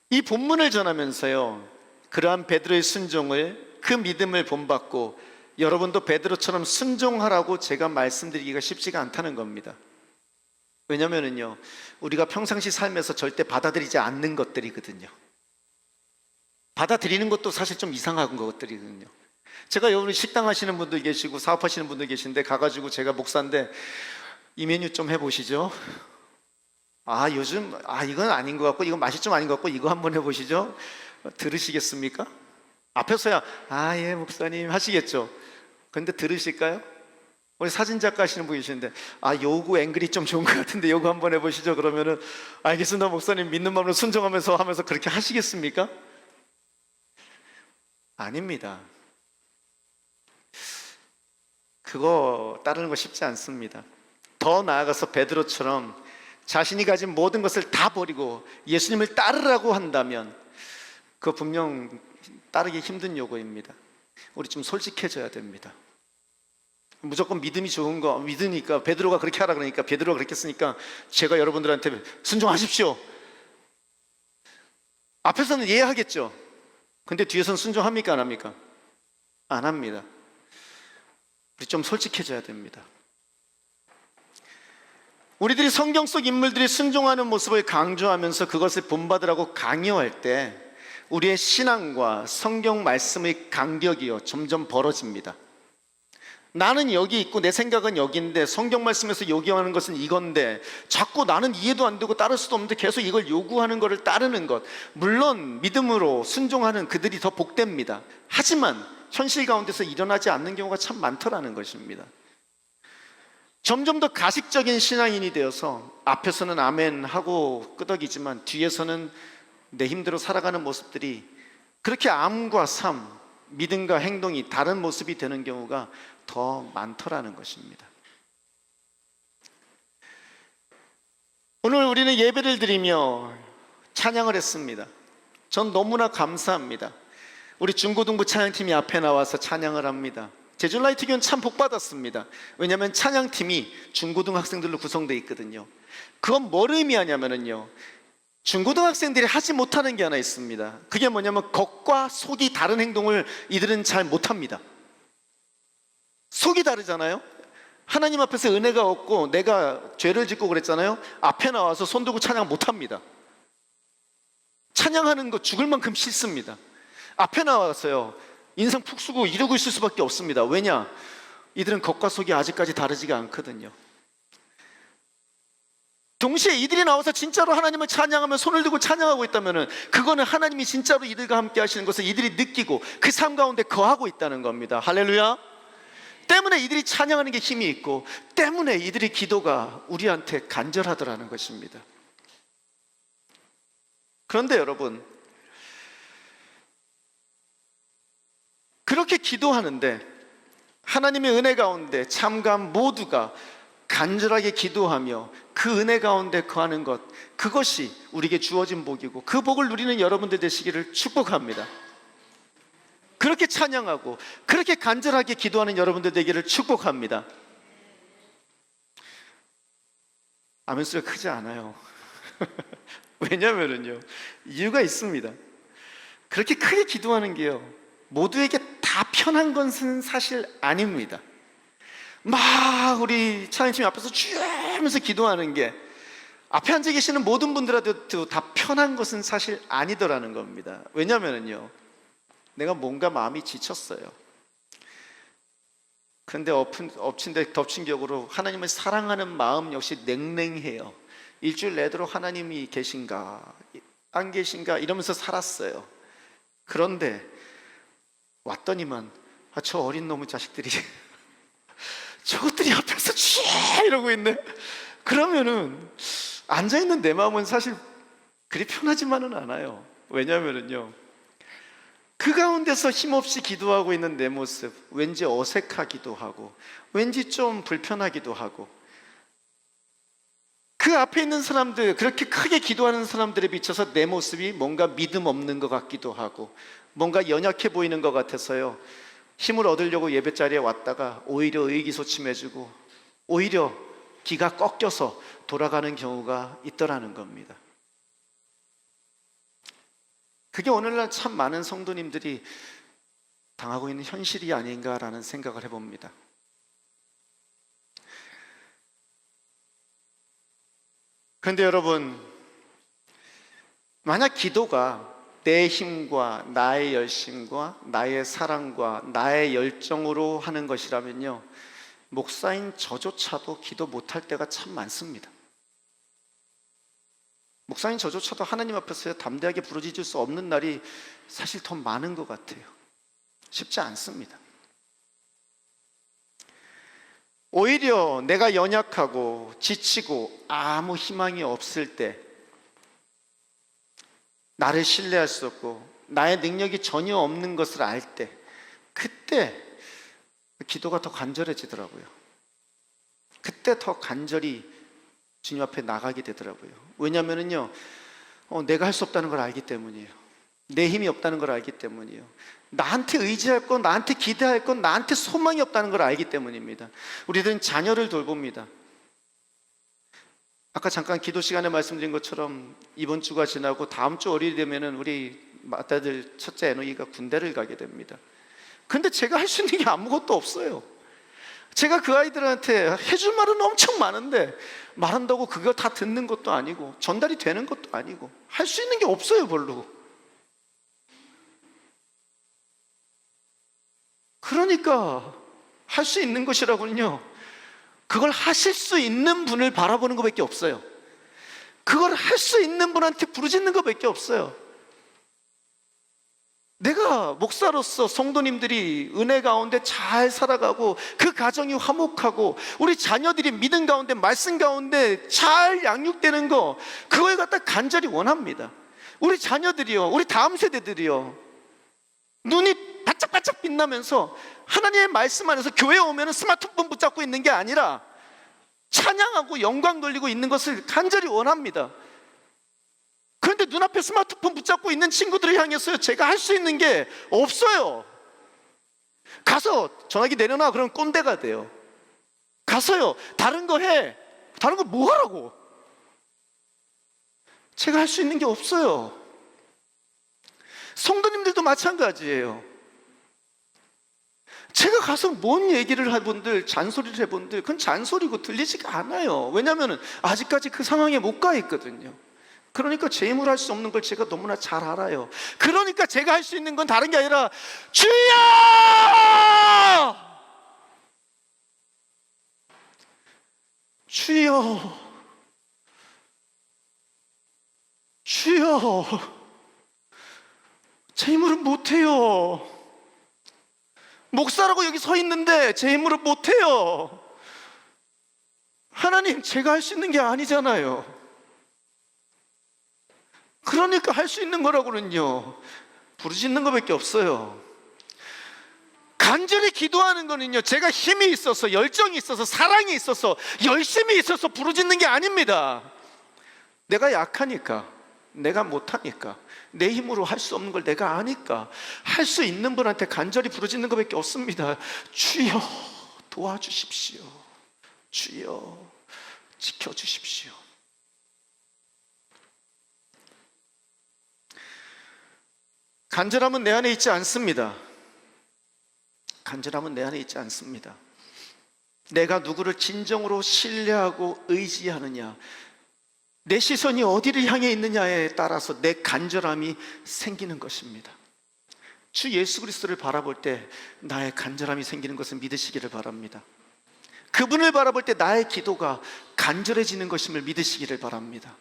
이 본문을 전하면서요, 그러한 베드로의 순종을, 그 믿음을 본받고 여러분도 베드로처럼 순종하라고 제가 말씀드리기가 쉽지가 않다는 겁니다. 왜냐면은요, 우리가 평상시 삶에서 절대 받아들이지 않는 것들이거든요. 받아들이는 것도 사실 좀 이상한 것들이거든요. 제가 여기 식당 하시는 분들 계시고 사업하시는 분들 계신데 가가지고 제가 목사인데 이 메뉴 좀 해보시죠. 요즘 이건 아닌 것 같고, 이건 맛이 좀 아닌 것 같고, 이거 한번 해보시죠. 들으시겠습니까? 앞에서야 예 목사님 하시겠죠. 근데 들으실까요? 우리 사진작가 하시는 분 계시는데 요거 앵글이 좀 좋은 것 같은데 요거 한번 해보시죠. 그러면은 알겠습니다 목사님, 믿는 마음으로 순종하면서 하면서 그렇게 하시겠습니까? 아닙니다. 그거 따르는 거 쉽지 않습니다. 더 나아가서 베드로처럼 자신이 가진 모든 것을 다 버리고 예수님을 따르라고 한다면 그거 분명 따르기 힘든 요구입니다. 우리 좀 솔직해져야 됩니다. 무조건 믿음이 좋은 거 믿으니까, 베드로가 그렇게 하라 그러니까, 베드로가 그렇게 했으니까 제가 여러분들한테 순종하십시오. 앞에서는 이해하겠죠. 근데 뒤에서는 순종합니까, 안 합니까? 안 합니다. 우리 좀 솔직해져야 됩니다. 우리들이 성경 속 인물들이 순종하는 모습을 강조하면서 그것을 본받으라고 강요할 때 우리의 신앙과 성경 말씀의 간격이요, 점점 벌어집니다. 나는 여기 있고 내 생각은 여기인데 성경 말씀에서 요구하는 것은 이건데 자꾸 나는 이해도 안 되고 따를 수도 없는데 계속 이걸 요구하는 것을 따르는 것, 물론 믿음으로 순종하는 그들이 더 복됩니다. 하지만 현실 가운데서 일어나지 않는 경우가 참 많더라는 것입니다. 점점 더 가식적인 신앙인이 되어서 앞에서는 아멘 하고 끄덕이지만 뒤에서는 내 힘대로 살아가는 모습들이, 그렇게 암과 삶, 믿음과 행동이 다른 모습이 되는 경우가 더 많더라는 것입니다. 오늘 우리는 예배를 드리며 찬양을 했습니다. 전 너무나 감사합니다. 우리 중고등부 찬양팀이 앞에 나와서 찬양을 합니다. 제주라이트교는 참 복받았습니다. 왜냐하면 찬양팀이 중고등학생들로 구성되어 있거든요. 그건 뭘 의미하냐면요, 중고등학생들이 하지 못하는 게 하나 있습니다. 그게 뭐냐면 겉과 속이 다른 행동을 이들은 잘 못합니다. 속이 다르잖아요. 하나님 앞에서 은혜가 없고 내가 죄를 짓고 그랬잖아요. 앞에 나와서 손 들고 찬양 못합니다. 찬양하는 거 죽을 만큼 싫습니다. 앞에 나와서요, 인상 푹 쓰고 이러고 있을 수밖에 없습니다. 왜냐? 이들은 겉과 속이 아직까지 다르지가 않거든요. 동시에 이들이 나와서 진짜로 하나님을 찬양하며 손을 들고 찬양하고 있다면 그거는 하나님이 진짜로 이들과 함께 하시는 것을 이들이 느끼고 그 삶 가운데 거하고 있다는 겁니다. 할렐루야. 때문에 이들이 찬양하는 게 힘이 있고, 때문에 이들의 기도가 우리한테 간절하더라는 것입니다. 그런데 여러분, 그렇게 기도하는데 하나님의 은혜 가운데 참관 모두가 간절하게 기도하며 그 은혜 가운데 거하는 것, 그것이 우리에게 주어진 복이고 그 복을 누리는 여러분들 되시기를 축복합니다. 그렇게 찬양하고 그렇게 간절하게 기도하는 여러분들 되기를 축복합니다. 아멘 소리가 크지 않아요. 왜냐면은요, 이유가 있습니다. 그렇게 크게 기도하는 게요, 모두에게 다 편한 것은 사실 아닙니다. 막 우리 찬양팀 앞에서 쭉 하면서 기도하는 게 앞에 앉아 계시는 모든 분들한테도 다 편한 것은 사실 아니더라는 겁니다. 왜냐면은요, 내가 뭔가 마음이 지쳤어요. 그런데 엎친 데 덮친 격으로 하나님을 사랑하는 마음 역시 냉랭해요. 일주일 내도록 하나님이 계신가 안 계신가 이러면서 살았어요. 그런데 왔더니만 저 어린 놈의 자식들이 저것들이 앞에서 쥐 이러고 있네. 그러면은 앉아있는 내 마음은 사실 그리 편하지만은 않아요. 왜냐면은요, 그 가운데서 힘없이 기도하고 있는 내 모습, 왠지 어색하기도 하고 왠지 좀 불편하기도 하고, 그 앞에 있는 사람들, 그렇게 크게 기도하는 사람들에 비춰서 내 모습이 뭔가 믿음 없는 것 같기도 하고 뭔가 연약해 보이는 것 같아서요, 힘을 얻으려고 예배 자리에 왔다가 오히려 의기소침해지고 오히려 기가 꺾여서 돌아가는 경우가 있더라는 겁니다. 그게 오늘날 참 많은 성도님들이 당하고 있는 현실이 아닌가라는 생각을 해봅니다. 그런데 여러분, 만약 기도가 내 힘과 나의 열심과 나의 사랑과 나의 열정으로 하는 것이라면요, 목사인 저조차도 기도 못할 때가 참 많습니다. 목사인 저조차도 하나님 앞에서 담대하게 부르짖을 수 없는 날이 사실 더 많은 것 같아요. 쉽지 않습니다. 오히려 내가 연약하고 지치고 아무 희망이 없을 때, 나를 신뢰할 수 없고 나의 능력이 전혀 없는 것을 알 때, 그때 기도가 더 간절해지더라고요. 그때 더 간절히 주님 앞에 나가게 되더라고요. 왜냐면은요, 내가 할 수 없다는 걸 알기 때문이에요. 내 힘이 없다는 걸 알기 때문이에요. 나한테 의지할 건, 나한테 기대할 건, 나한테 소망이 없다는 걸 알기 때문입니다. 우리들은 자녀를 돌봅니다. 아까 잠깐 기도 시간에 말씀드린 것처럼 이번 주가 지나고 다음 주 월요일이 되면은 우리 맏아들 첫째 에노이가 군대를 가게 됩니다. 근데 제가 할 수 있는 게 아무것도 없어요. 제가 그 아이들한테 해줄 말은 엄청 많은데 말한다고 그걸 다 듣는 것도 아니고 전달이 되는 것도 아니고 할 수 있는 게 없어요, 별로. 그러니까 할 수 있는 것이라고는요, 그걸 하실 수 있는 분을 바라보는 것밖에 없어요. 그걸 할 수 있는 분한테 부르짖는 것밖에 없어요. 내가 목사로서 성도님들이 은혜 가운데 잘 살아가고 그 가정이 화목하고 우리 자녀들이 믿음 가운데 말씀 가운데 잘 양육되는 거, 그거에 갖다 간절히 원합니다. 우리 자녀들이요, 우리 다음 세대들이요, 눈이 바짝바짝 빛나면서 하나님의 말씀 안에서 교회에 오면 스마트폰 붙잡고 있는 게 아니라 찬양하고 영광 돌리고 있는 것을 간절히 원합니다. 그런데 눈앞에 스마트폰 붙잡고 있는 친구들을 향해서요, 제가 할 수 있는 게 없어요. 가서 전화기 내려놔, 그럼 꼰대가 돼요. 가서요, 다른 거 해. 다른 거 뭐 하라고? 제가 할 수 있는 게 없어요. 성도님들도 마찬가지예요. 제가 가서 뭔 얘기를 해본들, 잔소리를 해본들, 그건 잔소리고 들리지가 않아요. 왜냐하면 아직까지 그 상황에 못 가 있거든요. 그러니까 제 힘으로 할 수 없는 걸 제가 너무나 잘 알아요. 그러니까 제가 할 수 있는 건 다른 게 아니라 주여! 주여! 주여! 제 힘으로 못해요. 목사라고 여기 서 있는데 제 힘으로 못해요. 하나님, 제가 할 수 있는 게 아니잖아요. 그러니까 할 수 있는 거라고는요, 부르짖는 것밖에 없어요. 간절히 기도하는 거는요, 제가 힘이 있어서, 열정이 있어서, 사랑이 있어서, 열심히 있어서 부르짖는 게 아닙니다. 내가 약하니까, 내가 못하니까, 내 힘으로 할 수 없는 걸 내가 아니까 할 수 있는 분한테 간절히 부르짖는 것밖에 없습니다. 주여 도와주십시오. 주여 지켜주십시오. 간절함은 내 안에 있지 않습니다. 간절함은 내 안에 있지 않습니다. 내가 누구를 진정으로 신뢰하고 의지하느냐, 내 시선이 어디를 향해 있느냐에 따라서 내 간절함이 생기는 것입니다. 주 예수 그리스도를 바라볼 때 나의 간절함이 생기는 것을 믿으시기를 바랍니다. 그분을 바라볼 때 나의 기도가 간절해지는 것임을 믿으시기를 바랍니다.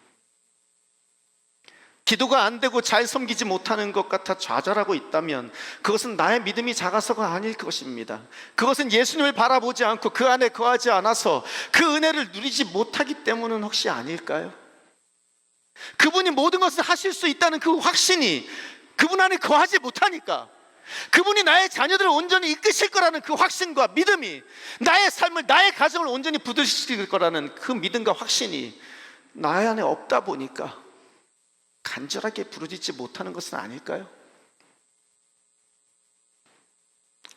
기도가 안 되고 잘 섬기지 못하는 것 같아 좌절하고 있다면 그것은 나의 믿음이 작아서가 아닐 것입니다. 그것은 예수님을 바라보지 않고 그 안에 거하지 않아서 그 은혜를 누리지 못하기 때문은 혹시 아닐까요? 그분이 모든 것을 하실 수 있다는 그 확신이 그분 안에 거하지 못하니까, 그분이 나의 자녀들을 온전히 이끄실 거라는 그 확신과 믿음이, 나의 삶을, 나의 가정을 온전히 붙드실 거라는 그 믿음과 확신이 나의 안에 없다 보니까 간절하게 부르짖지 못하는 것은 아닐까요?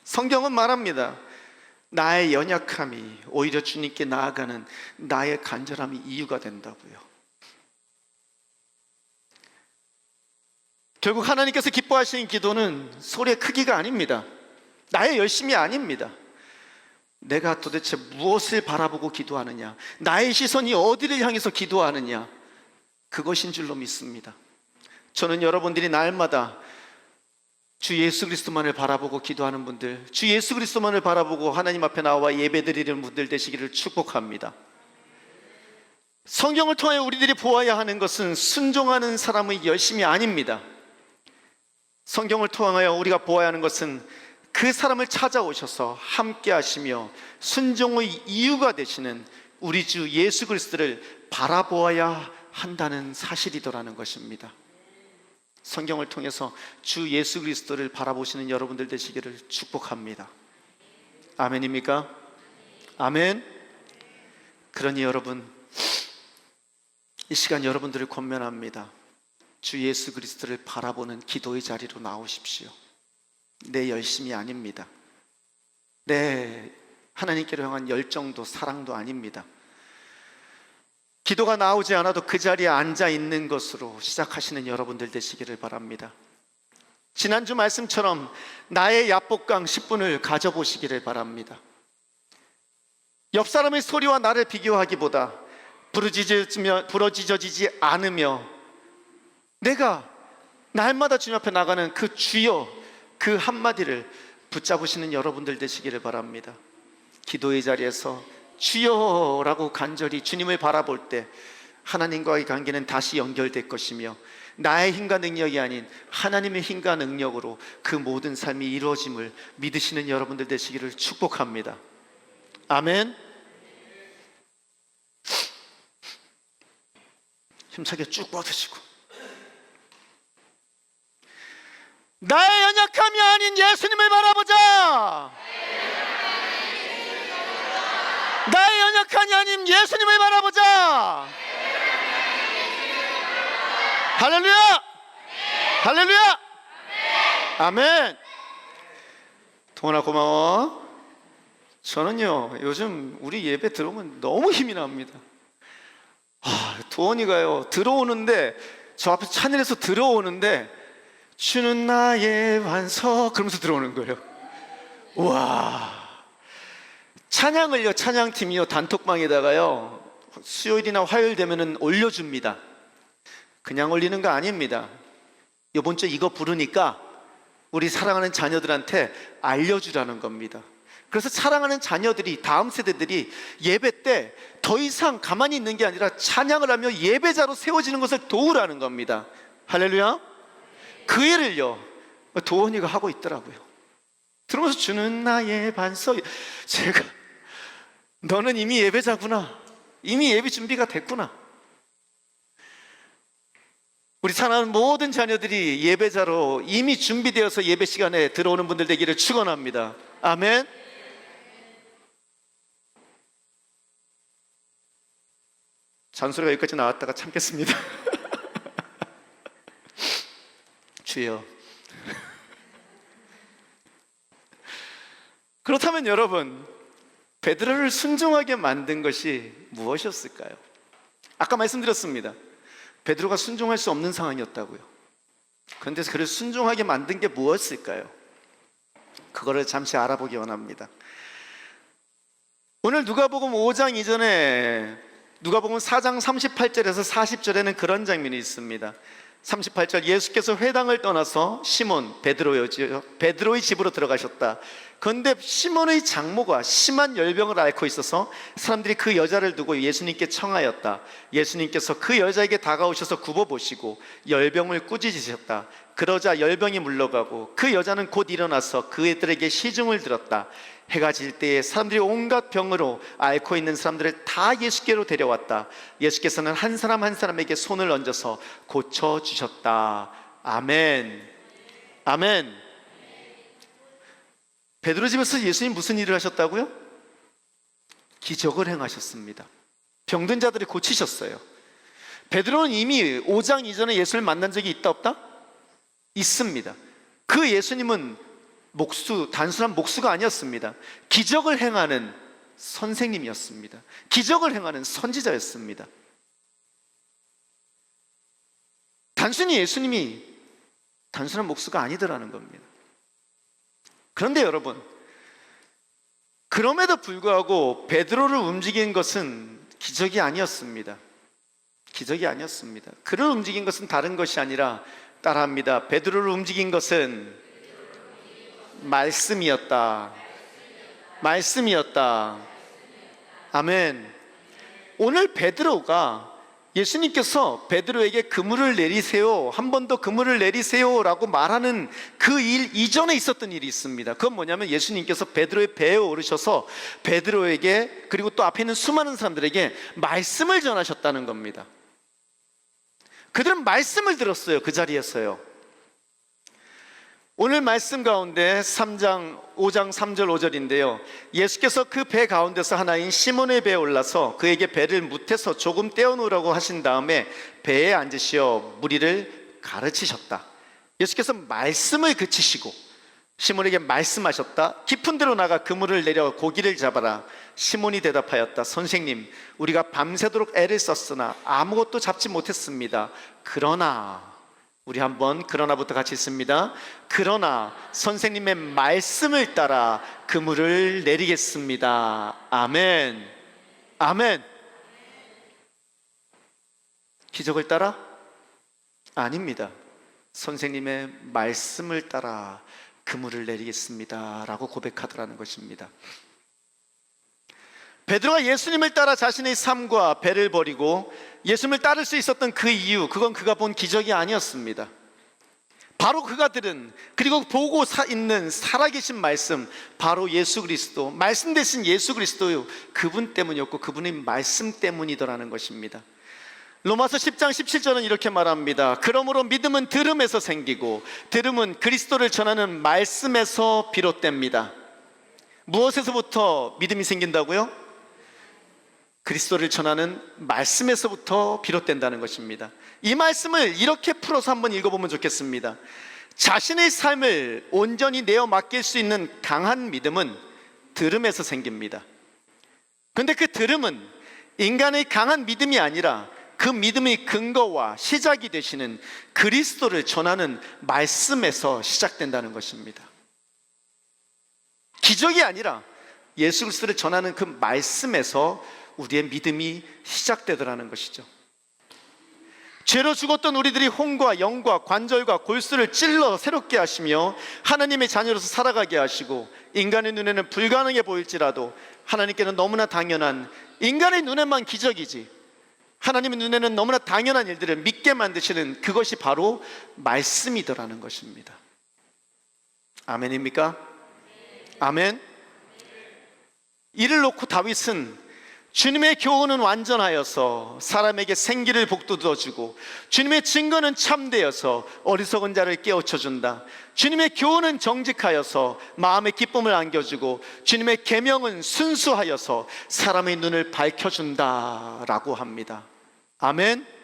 성경은 말합니다. 나의 연약함이 오히려 주님께 나아가는 나의 간절함이 이유가 된다고요. 결국 하나님께서 기뻐하시는 기도는 소리의 크기가 아닙니다. 나의 열심이 아닙니다. 내가 도대체 무엇을 바라보고 기도하느냐, 나의 시선이 어디를 향해서 기도하느냐, 그것인 줄로 믿습니다. 저는 여러분들이 날마다 주 예수 그리스도만을 바라보고 기도하는 분들, 주 예수 그리스도만을 바라보고 하나님 앞에 나와 예배드리는 분들 되시기를 축복합니다. 성경을 통해 우리들이 보아야 하는 것은 순종하는 사람의 열심이 아닙니다. 성경을 통하여 우리가 보아야 하는 것은 그 사람을 찾아오셔서 함께 하시며 순종의 이유가 되시는 우리 주 예수 그리스도를 바라보아야 한다는 사실이더라는 것입니다. 성경을 통해서 주 예수 그리스도를 바라보시는 여러분들 되시기를 축복합니다. 아멘입니까? 아멘. 그러니 여러분, 이 시간 여러분들을 권면합니다. 주 예수 그리스도를 바라보는 기도의 자리로 나오십시오. 내 열심이 아닙니다. 내 하나님께로 향한 열정도 사랑도 아닙니다. 기도가 나오지 않아도 그 자리에 앉아 있는 것으로 시작하시는 여러분들 되시기를 바랍니다. 지난주 말씀처럼 나의 야복강 10분을 가져보시기를 바랍니다. 옆 사람의 소리와 나를 비교하기보다 부러지지 않으며 내가 날마다 주님 앞에 나가는 그 주여, 그 한마디를 붙잡으시는 여러분들 되시기를 바랍니다. 기도의 자리에서 주여라고 간절히 주님을 바라볼 때 하나님과의 관계는 다시 연결될 것이며 나의 힘과 능력이 아닌 하나님의 힘과 능력으로 그 모든 삶이 이루어짐을 믿으시는 여러분들 되시기를 축복합니다. 아멘. 힘차게 쭉 뻗으시고, 나의 연약함이 아닌 예수님을 바라보자. 나의 연약함이 아닌 예수님을 바라보자. 할렐루야! 할렐루야! 아멘. 동원아 고마워. 저는요 요즘 우리 예배 들어오면 너무 힘이 납니다. 도원이가요 들어오는데, 저 앞에 찬양에서 들어오는데 주는 나의 반석 그러면서 들어오는 거예요. 와, 찬양을요, 찬양팀이요 단톡방에다가요 수요일이나 화요일 되면은 올려줍니다. 그냥 올리는 거 아닙니다. 이번 주 이거 부르니까 우리 사랑하는 자녀들한테 알려주라는 겁니다. 그래서 사랑하는 자녀들이, 다음 세대들이 예배 때 더 이상 가만히 있는 게 아니라 찬양을 하며 예배자로 세워지는 것을 도우라는 겁니다. 할렐루야. 그 일을요 도원이가 하고 있더라고요. 들으면서 주는 나의 반석. 제가 너는 이미 예배자구나, 이미 예배 준비가 됐구나. 우리 사랑하는 모든 자녀들이 예배자로 이미 준비되어서 예배 시간에 들어오는 분들 되기를 축원합니다. 아멘. 잔소리가 여기까지 나왔다가 참겠습니다. 주여. 그렇다면 여러분, 베드로를 순종하게 만든 것이 무엇이었을까요? 아까 말씀드렸습니다. 베드로가 순종할 수 없는 상황이었다고요. 그런데 그를 순종하게 만든 게 무엇일까요? 그거를 잠시 알아보기 원합니다. 오늘 누가복음 5장 이전에 누가복음 4장 38절에서 40절에는 그런 장면이 있습니다. 38절, 예수께서 회당을 떠나서 시몬, 베드로의 집으로 들어가셨다. 그런데 시몬의 장모가 심한 열병을 앓고 있어서 사람들이 그 여자를 두고 예수님께 청하였다. 예수님께서 그 여자에게 다가오셔서 굽어보시고 열병을 꾸짖으셨다. 그러자 열병이 물러가고 그 여자는 곧 일어나서 그들에게 시중을 들었다. 해가 질 때에 사람들이 온갖 병으로 앓고 있는 사람들을 다 예수께로 데려왔다. 예수께서는 한 사람 한 사람에게 손을 얹어서 고쳐주셨다. 아멘. 아멘. 베드로 집에서 예수님 무슨 일을 하셨다고요? 기적을 행하셨습니다. 병든 자들을 고치셨어요. 베드로는 이미 5장 이전에 예수를 만난 적이 있다 없다? 있습니다. 그 예수님은 단순한 목수가 아니었습니다. 기적을 행하는 선생님이었습니다. 기적을 행하는 선지자였습니다. 단순히 예수님이 단순한 목수가 아니더라는 겁니다. 그런데 여러분, 그럼에도 불구하고 베드로를 움직인 것은 기적이 아니었습니다. 기적이 아니었습니다. 그를 움직인 것은 다른 것이 아니라, 따라합니다, 베드로를 움직인 것은 말씀이었다. 말씀이었다. 아멘. 오늘 베드로가, 예수님께서 베드로에게 그물을 내리세요, 한 번 더 그물을 내리세요 라고 말하는 그 일 이전에 있었던 일이 있습니다. 그건 뭐냐면, 예수님께서 베드로의 배에 오르셔서 베드로에게, 그리고 또 앞에 있는 수많은 사람들에게 말씀을 전하셨다는 겁니다. 그들은 말씀을 들었어요. 그 자리에서요. 오늘 말씀 가운데 5장 3절 5절인데요 예수께서 그 배 가운데서 하나인 시몬의 배에 올라서 그에게 배를 무태서 조금 떼어놓으라고 하신 다음에 배에 앉으시어 무리를 가르치셨다. 예수께서 말씀을 그치시고 시몬에게 말씀하셨다. 깊은 데로 나가 그물을 내려 고기를 잡아라. 시몬이 대답하였다. 선생님, 우리가 밤새도록 애를 썼으나 아무것도 잡지 못했습니다. 그러나, 우리 한번 그러나부터 같이 읽습니다. 그러나 선생님의 말씀을 따라 그물을 내리겠습니다. 아멘. 아멘. 기적을 따라? 아닙니다. 선생님의 말씀을 따라 그물을 내리겠습니다 라고 고백하더라는 것입니다. 베드로가 예수님을 따라 자신의 삶과 배를 버리고 예수님을 따를 수 있었던 그 이유, 그건 그가 본 기적이 아니었습니다. 바로 그가 들은, 그리고 보고 있는 살아계신 말씀, 바로 예수 그리스도, 말씀 대신 예수 그리스도, 그분 때문이었고 그분의 말씀 때문이더라는 것입니다. 로마서 10장 17절은 이렇게 말합니다. 그러므로 믿음은 들음에서 생기고 들음은 그리스도를 전하는 말씀에서 비롯됩니다. 무엇에서부터 믿음이 생긴다고요? 그리스도를 전하는 말씀에서부터 비롯된다는 것입니다. 이 말씀을 이렇게 풀어서 한번 읽어보면 좋겠습니다. 자신의 삶을 온전히 내어 맡길 수 있는 강한 믿음은 들음에서 생깁니다. 그런데 그 들음은 인간의 강한 믿음이 아니라 그 믿음의 근거와 시작이 되시는 그리스도를 전하는 말씀에서 시작된다는 것입니다. 기적이 아니라 예수 그리스도를 전하는 그 말씀에서 우리의 믿음이 시작되더라는 것이죠. 죄로 죽었던 우리들이 혼과 영과 관절과 골수를 찔러 새롭게 하시며 하나님의 자녀로서 살아가게 하시고, 인간의 눈에는 불가능해 보일지라도 하나님께는 너무나 당연한, 인간의 눈에만 기적이지 하나님의 눈에는 너무나 당연한 일들을 믿게 만드시는 그것이 바로 말씀이더라는 것입니다. 아멘입니까? 아멘. 이를 놓고 다윗은 주님의 교훈은 완전하여서 사람에게 생기를 북돋워주고, 주님의 증거는 참되어서 어리석은 자를 깨우쳐준다. 주님의 교훈은 정직하여서 마음의 기쁨을 안겨주고, 주님의 계명은 순수하여서 사람의 눈을 밝혀준다라고 합니다. 아멘.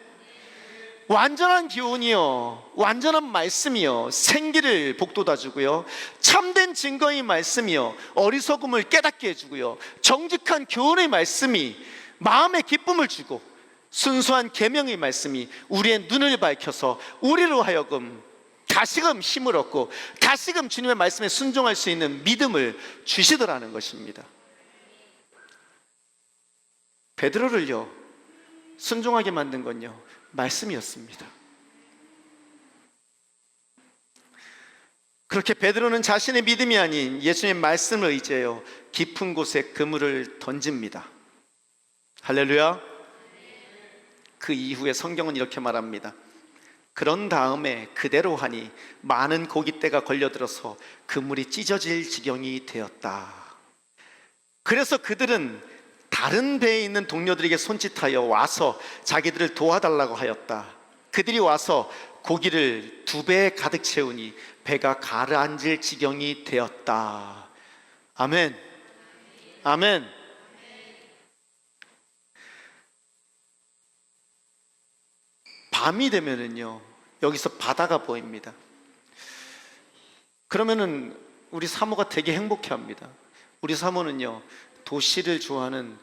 완전한 교훈이요, 완전한 말씀이요, 생기를 북돋아주고요, 참된 증거의 말씀이요, 어리석음을 깨닫게 해주고요, 정직한 교훈의 말씀이 마음의 기쁨을 주고, 순수한 계명의 말씀이 우리의 눈을 밝혀서 우리로 하여금 다시금 힘을 얻고 다시금 주님의 말씀에 순종할 수 있는 믿음을 주시더라는 것입니다. 베드로를요 순종하게 만든 건요 말씀이었습니다. 그렇게 베드로는 자신의 믿음이 아닌 예수님의 말씀을 의지하여 깊은 곳에 그물을 던집니다. 할렐루야. 그 이후에 성경은 이렇게 말합니다. 그런 다음에 그대로 하니 많은 고깃대가 걸려들어서 그물이 찢어질 지경이 되었다. 그래서 그들은 다른 배에 있는 동료들에게 손짓하여 와서 자기들을 도와달라고 하였다. 그들이 와서 고기를 2배에 가득 채우니 배가 가라앉을 지경이 되었다. 아멘. 아멘. 밤이 되면은요 여기서 바다가 보입니다. 그러면은 우리 사모가 되게 행복해합니다. 우리 사모는요 도시를 좋아하는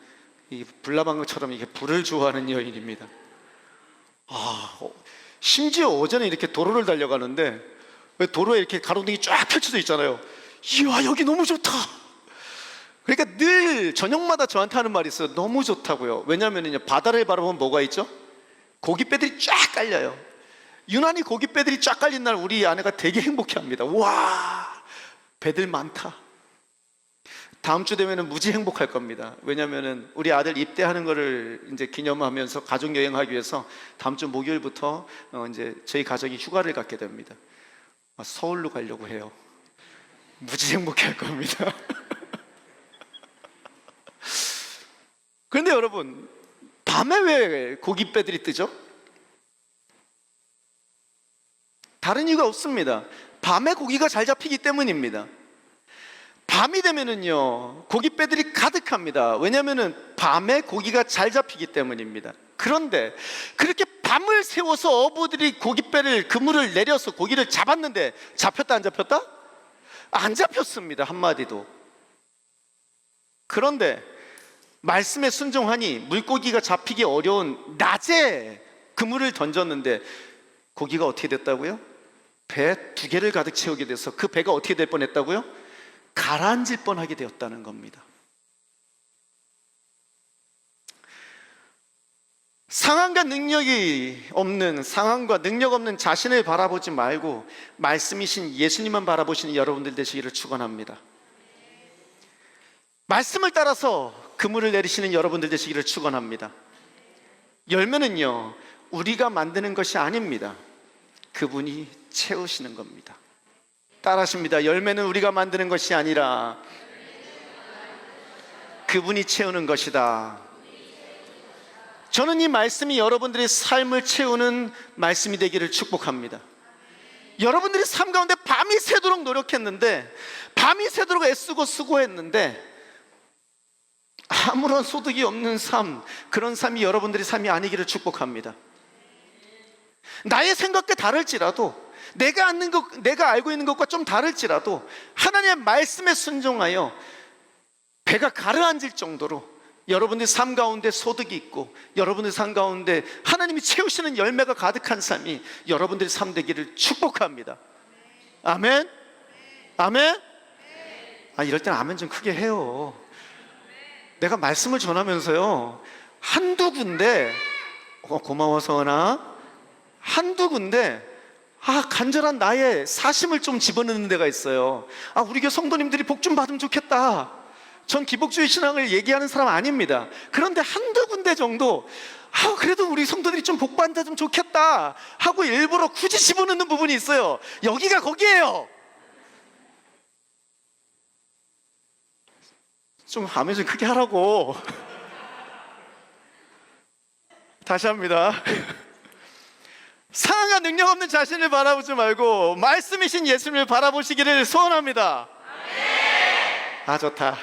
이 불나방처럼 이렇게 불을 좋아하는 여인입니다. 심지어 오전에 이렇게 도로를 달려가는데 왜 도로에 이렇게 가로등이 쫙 펼쳐져 있잖아요. 이야 여기 너무 좋다. 그러니까 늘 저녁마다 저한테 하는 말이 있어요. 너무 좋다고요. 왜냐하면요 바다를 바라보면 뭐가 있죠? 고깃배들이 쫙 깔려요. 유난히 고깃배들이 쫙 깔린 날 우리 아내가 되게 행복해합니다. 와 배들 많다. 다음 주 되면은 무지 행복할 겁니다. 왜냐면은 우리 아들 입대하는 거를 이제 기념하면서 가족 여행하기 위해서 다음 주 목요일부터 이제 저희 가족이 휴가를 갖게 됩니다. 서울로 가려고 해요. 무지 행복할 겁니다. 그런데 여러분 밤에 왜 고깃배들이 뜨죠? 다른 이유가 없습니다. 밤에 고기가 잘 잡히기 때문입니다. 밤이 되면은요 고깃배들이 가득합니다. 왜냐하면은 밤에 고기가 잘 잡히기 때문입니다. 그런데 그렇게 밤을 새워서 어부들이 고깃배를 그물을 내려서 고기를 잡았는데 잡혔다 안 잡혔다? 안 잡혔습니다. 한마디도. 그런데 말씀에 순종하니 물고기가 잡히기 어려운 낮에 그물을 던졌는데 고기가 어떻게 됐다고요? 배 2개를 가득 채우게 돼서 그 배가 어떻게 될 뻔했다고요? 가라앉을 뻔하게 되었다는 겁니다. 상황과 능력이 없는, 상황과 능력 없는 자신을 바라보지 말고 말씀이신 예수님만 바라보시는 여러분들 되시기를 축원합니다. 말씀을 따라서 그물을 내리시는 여러분들 되시기를 축원합니다. 열매는요 우리가 만드는 것이 아닙니다. 그분이 채우시는 겁니다. 따라하십니다. 열매는 우리가 만드는 것이 아니라 그분이 채우는 것이다. 저는 이 말씀이 여러분들의 삶을 채우는 말씀이 되기를 축복합니다. 여러분들이 삶 가운데 밤이 새도록 노력했는데, 밤이 새도록 애쓰고 수고했는데 아무런 소득이 없는 삶, 그런 삶이 여러분들의 삶이 아니기를 축복합니다. 나의 생각과 다를지라도, 내가 알고 있는 것과 좀 다를지라도 하나님의 말씀에 순종하여 배가 가라앉을 정도로 여러분들의 삶 가운데 소득이 있고 여러분들의 삶 가운데 하나님이 채우시는 열매가 가득한 삶이 여러분들의 삶 되기를 축복합니다. 아멘? 아멘? 이럴 때는 아멘 좀 크게 해요. 내가 말씀을 전하면서요 한두 군데 고마워 서은아, 한두 군데 간절한 나의 사심을 좀 집어넣는 데가 있어요. 우리 교회 성도님들이 복 좀 받으면 좋겠다. 전 기복주의 신앙을 얘기하는 사람 아닙니다. 그런데 한두 군데 정도 그래도 우리 성도들이 좀 복 받으면 좋겠다 하고 일부러 굳이 집어넣는 부분이 있어요. 여기가 거기예요. 좀 아멘 좀 크게 하라고. 다시 합니다. 상황과 능력 없는 자신을 바라보지 말고 말씀이신 예수님을 바라보시기를 소원합니다. 아, 좋다.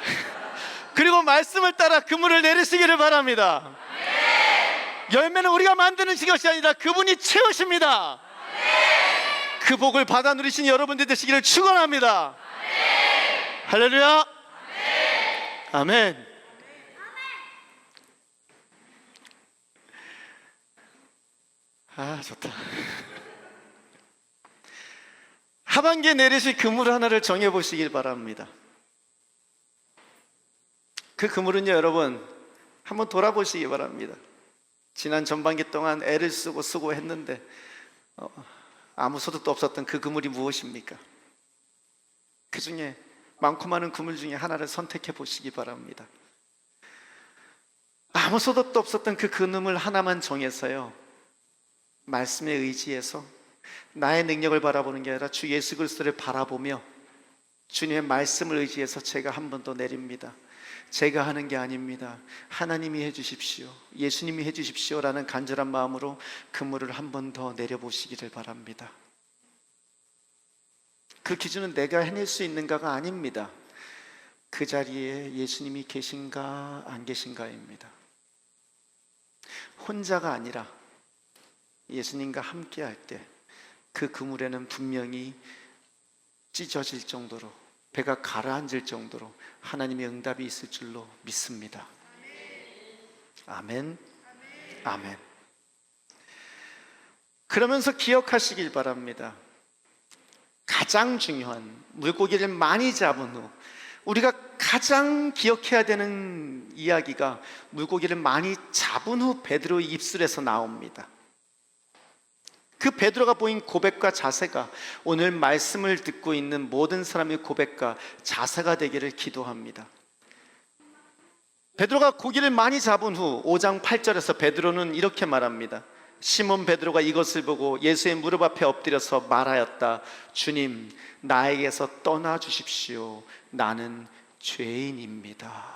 그리고 말씀을 따라 그물을 내리시기를 바랍니다. 열매는 우리가 만드는 것이 아니라 그분이 채우십니다. 그 복을 받아 누리신 여러분들 되시기를 축원합니다. 할렐루야. 아멘. 아, 좋다. 하반기에 내리실 그물 하나를 정해보시길 바랍니다. 그 그물은요, 여러분, 한번 돌아보시기 바랍니다. 지난 전반기 동안 애를 쓰고 수고했는데 아무 소득도 없었던 그 그물이 무엇입니까? 그 중에 많고 많은 그물 중에 하나를 선택해 보시기 바랍니다. 아무 소득도 없었던 그 그물 하나만 정해서요, 말씀에 의지해서 나의 능력을 바라보는 게 아니라 주 예수 그리스도를 바라보며 주님의 말씀을 의지해서 제가 한 번 더 내립니다. 제가 하는 게 아닙니다. 하나님이 해주십시오, 예수님이 해주십시오 라는 간절한 마음으로 그물을 한 번 더 내려보시기를 바랍니다. 그 기준은 내가 해낼 수 있는가가 아닙니다. 그 자리에 예수님이 계신가 안 계신가입니다. 혼자가 아니라 예수님과 함께 할 때 그 그물에는 분명히 찢어질 정도로, 배가 가라앉을 정도로 하나님의 응답이 있을 줄로 믿습니다. 아멘. 아멘. 그러면서 기억하시길 바랍니다. 가장 중요한, 물고기를 많이 잡은 후 우리가 가장 기억해야 되는 이야기가 물고기를 많이 잡은 후 베드로의 입술에서 나옵니다. 그 베드로가 보인 고백과 자세가 오늘 말씀을 듣고 있는 모든 사람의 고백과 자세가 되기를 기도합니다. 베드로가 고기를 많이 잡은 후 5장 8절에서 베드로는 이렇게 말합니다. 시몬 베드로가 이것을 보고 예수의 무릎 앞에 엎드려서 말하였다. 주님, 나에게서 떠나 주십시오. 나는 죄인입니다.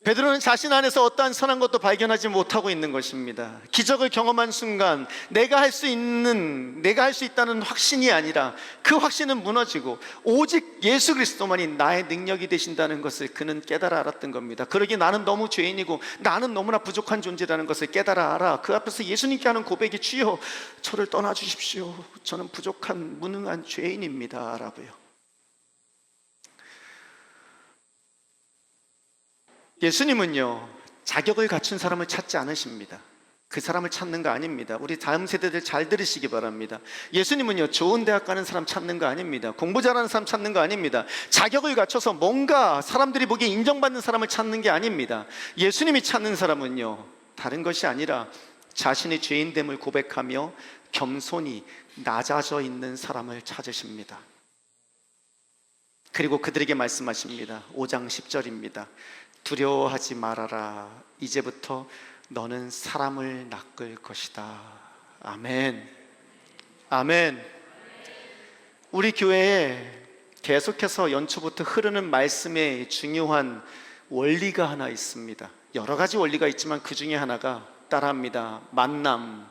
베드로는 자신 안에서 어떠한 선한 것도 발견하지 못하고 있는 것입니다. 기적을 경험한 순간 내가 할 수 있다는 확신이 아니라 그 확신은 무너지고 오직 예수 그리스도만이 나의 능력이 되신다는 것을 그는 깨달아 알았던 겁니다. 그러기에 나는 너무 죄인이고 나는 너무나 부족한 존재라는 것을 깨달아 알아 그 앞에서 예수님께 하는 고백이, 주여 저를 떠나 주십시오. 저는 부족한 무능한 죄인입니다 라고요. 예수님은요, 자격을 갖춘 사람을 찾지 않으십니다. 그 사람을 찾는 거 아닙니다. 우리 다음 세대들 잘 들으시기 바랍니다. 예수님은요, 좋은 대학 가는 사람 찾는 거 아닙니다. 공부 잘하는 사람 찾는 거 아닙니다. 자격을 갖춰서 뭔가 사람들이 보기에 인정받는 사람을 찾는 게 아닙니다. 예수님이 찾는 사람은요, 다른 것이 아니라 자신의 죄인됨을 고백하며 겸손히 낮아져 있는 사람을 찾으십니다. 그리고 그들에게 말씀하십니다. 5장 10절입니다. 두려워하지 말아라. 이제부터 너는 사람을 낚을 것이다. 아멘. 아멘. 우리 교회에 계속해서 연초부터 흐르는 말씀의 중요한 원리가 하나 있습니다. 여러 가지 원리가 있지만 그 중에 하나가 따라합니다. 만남,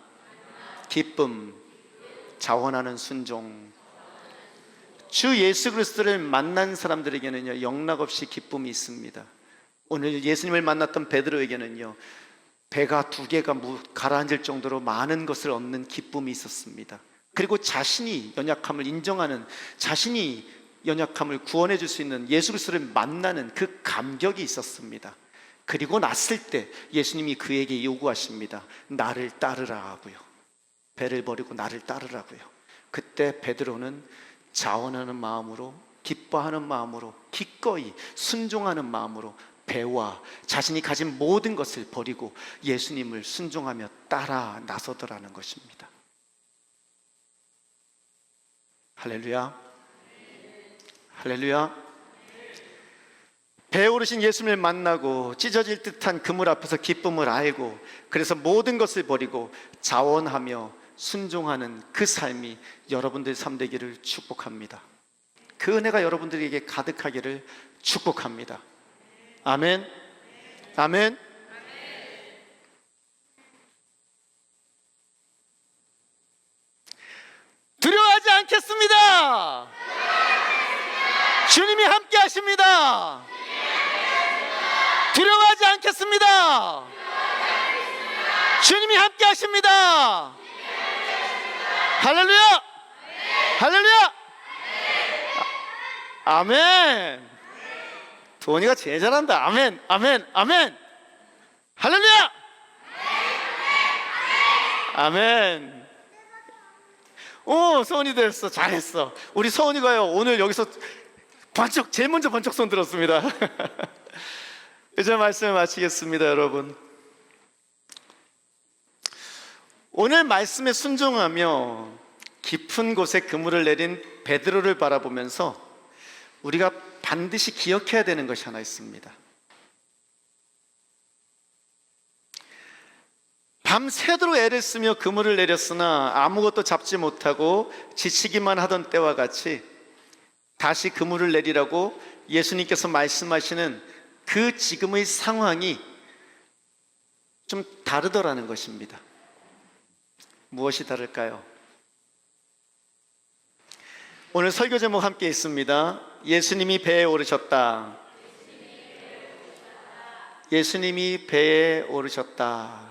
기쁨, 자원하는 순종. 주 예수 그리스도를 만난 사람들에게는요, 영락없이 기쁨이 있습니다. 오늘 예수님을 만났던 베드로에게는요, 배가 2개가 가라앉을 정도로 많은 것을 얻는 기쁨이 있었습니다. 그리고 자신이 연약함을 인정하는, 자신이 연약함을 구원해 줄 수 있는 예수 그리스도를 만나는 그 감격이 있었습니다. 그리고 났을 때 예수님이 그에게 요구하십니다. 나를 따르라 하고요. 배를 버리고 나를 따르라고요. 그때 베드로는 자원하는 마음으로, 기뻐하는 마음으로, 기꺼이 순종하는 마음으로 배와 자신이 가진 모든 것을 버리고 예수님을 순종하며 따라 나서더라는 것입니다. 할렐루야. 할렐루야. 배에 오르신 예수님을 만나고 찢어질 듯한 그물 앞에서 기쁨을 알고, 그래서 모든 것을 버리고 자원하며 순종하는 그 삶이 여러분들 삶 되기를 축복합니다. 그 은혜가 여러분들에게 가득하기를 축복합니다. 아멘. 아멘. 두려워하지 않겠습니다. 주님이 함께 하십니다. 두려워하지 않겠습니다. 주님이 함께 하십니다. 할렐루야! 할렐루야! 아멘. 도원이가 제일 잘한다. 아멘, 아멘, 아멘. 할렐루야! 아멘. 오, 서원이 됐어. 잘했어. 우리 서원이가요, 오늘 여기서 제일 먼저 번쩍 손 들었습니다. 이제 말씀을 마치겠습니다, 여러분. 오늘 말씀에 순종하며 깊은 곳에 그물을 내린 베드로를 바라보면서 우리가 반드시 기억해야 되는 것이 하나 있습니다. 밤새도록 애를 쓰며 그물을 내렸으나 아무것도 잡지 못하고 지치기만 하던 때와 같이 다시 그물을 내리라고 예수님께서 말씀하시는 그 지금의 상황이 좀 다르더라는 것입니다. 무엇이 다를까요? 오늘 설교 제목 함께 있습니다. 예수님이 배에 오르셨다. 예수님이 배에 오르셨다.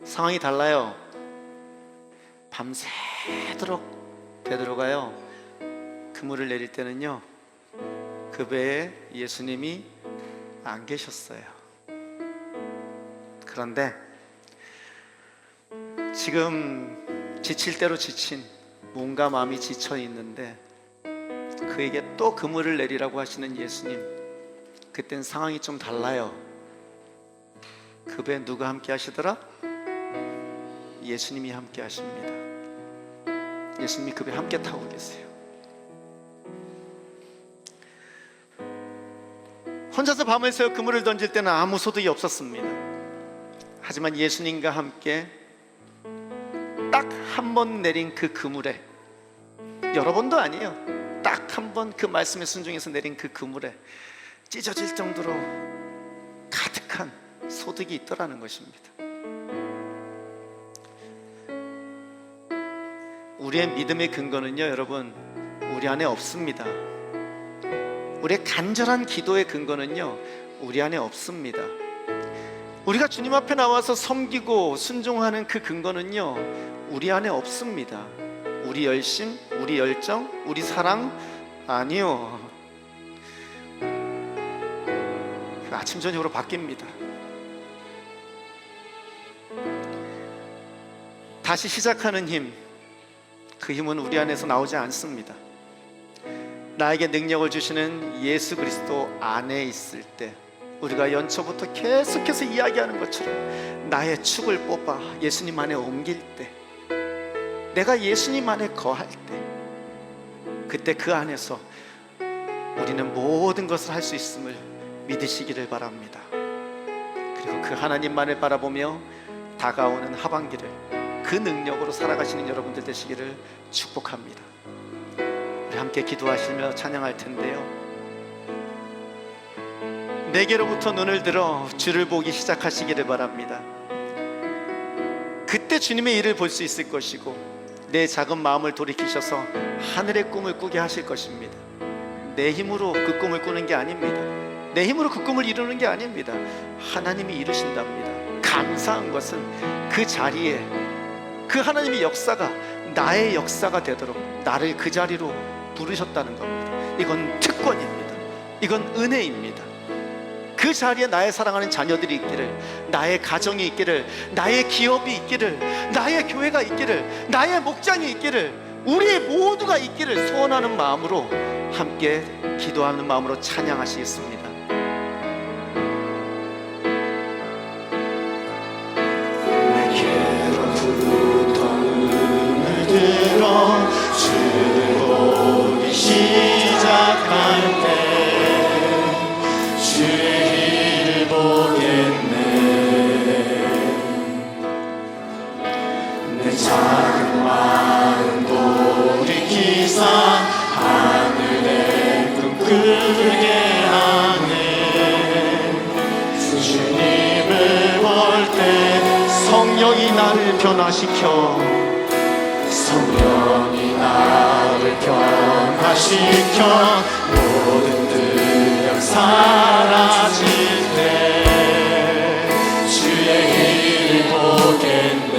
상황이 달라요. 밤새도록 베드로가요, 그물을 내릴 때는요, 그 배에 예수님이 안 계셨어요. 그런데 지금 지칠 대로 지친, 몸과 마음이 지쳐 있는데 그에게 또 그물을 내리라고 하시는 예수님, 그땐 상황이 좀 달라요. 그 배에 누가 함께 하시더라? 예수님이 함께 하십니다. 예수님이 그 배에 함께 타고 계세요. 혼자서 밤을 새워 그물을 던질 때는 아무 소득이 없었습니다. 하지만 예수님과 함께 딱 한 번 내린 그 그물에, 여러 번도 아니에요, 딱 한 번 그 말씀에 순종해서 내린 그 그물에 찢어질 정도로 가득한 소득이 있더라는 것입니다. 우리의 믿음의 근거는요, 여러분, 우리 안에 없습니다. 우리의 간절한 기도의 근거는요, 우리 안에 없습니다. 우리가 주님 앞에 나와서 섬기고 순종하는 그 근거는요, 우리 안에 없습니다. 우리 열심, 우리 열정, 우리 사랑, 아니요. 아침 저녁으로 바뀝니다. 다시 시작하는 힘, 그 힘은 우리 안에서 나오지 않습니다. 나에게 능력을 주시는 예수 그리스도 안에 있을 때, 우리가 연초부터 계속해서 이야기하는 것처럼 나의 축을 뽑아 예수님 안에 옮길 때, 내가 예수님 안에 거할 때, 그때 그 안에서 우리는 모든 것을 할 수 있음을 믿으시기를 바랍니다. 그리고 그 하나님만을 바라보며 다가오는 하반기를 그 능력으로 살아가시는 여러분들 되시기를 축복합니다. 우리 함께 기도하시며 찬양할 텐데요, 내게로부터 눈을 들어 주를 보기 시작하시기를 바랍니다. 그때 주님의 일을 볼 수 있을 것이고, 내 작은 마음을 돌이키셔서 하늘의 꿈을 꾸게 하실 것입니다. 내 힘으로 그 꿈을 꾸는 게 아닙니다. 내 힘으로 그 꿈을 이루는 게 아닙니다. 하나님이 이루신답니다. 감사한 것은 그 자리에 그 하나님의 역사가 나의 역사가 되도록 나를 그 자리로 부르셨다는 겁니다. 이건 특권입니다. 이건 은혜입니다. 그 자리에 나의 사랑하는 자녀들이 있기를, 나의 가정이 있기를, 나의 기업이 있기를, 나의 교회가 있기를, 나의 목장이 있기를, 우리 모두가 있기를 소원하는 마음으로 함께 기도하는 마음으로 찬양하시겠습니다. 내게로부터 눈을 들어 주를 보기 시작할 때 주를 보겠네. 내 작은 마음 돌이키사 하늘의 꿈 꾸게 하소서. 나를 변화시켜 성령이 나를 변화시켜 모든 두려움 사라질 때 주의 일을 보겠네.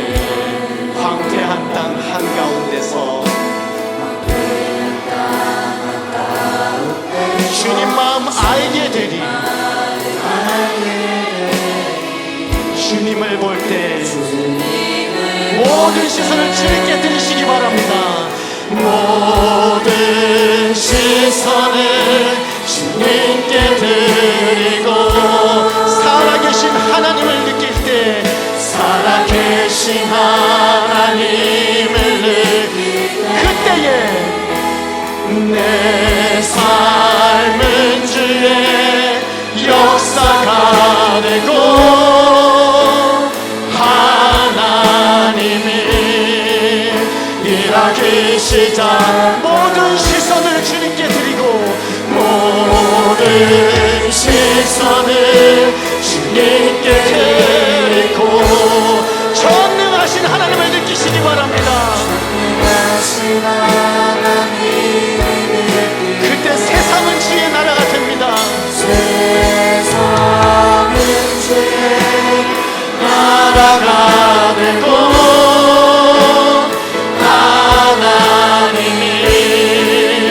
황폐한 땅 한가운데서 주님 마음 알게 되리. 주님을 볼 때 모든 시선을 주님께 드리시기 바랍니다. 모든 시선을 주님께 드리고 살아계신 하나님을 느낄 때 살아계신 하나님을 느낄 때 그때에 내 삶은 주의 역사가 되고 하나님이 일하기 시작. 모든 시선을 주님께 드리고 모든 시선을 주님께 드리고 전능하신 하나님을 느끼시기 바랍니다. 그때 세상은 주의 나라가 됩니다. 세상은 주의 나라가 되고 하나님이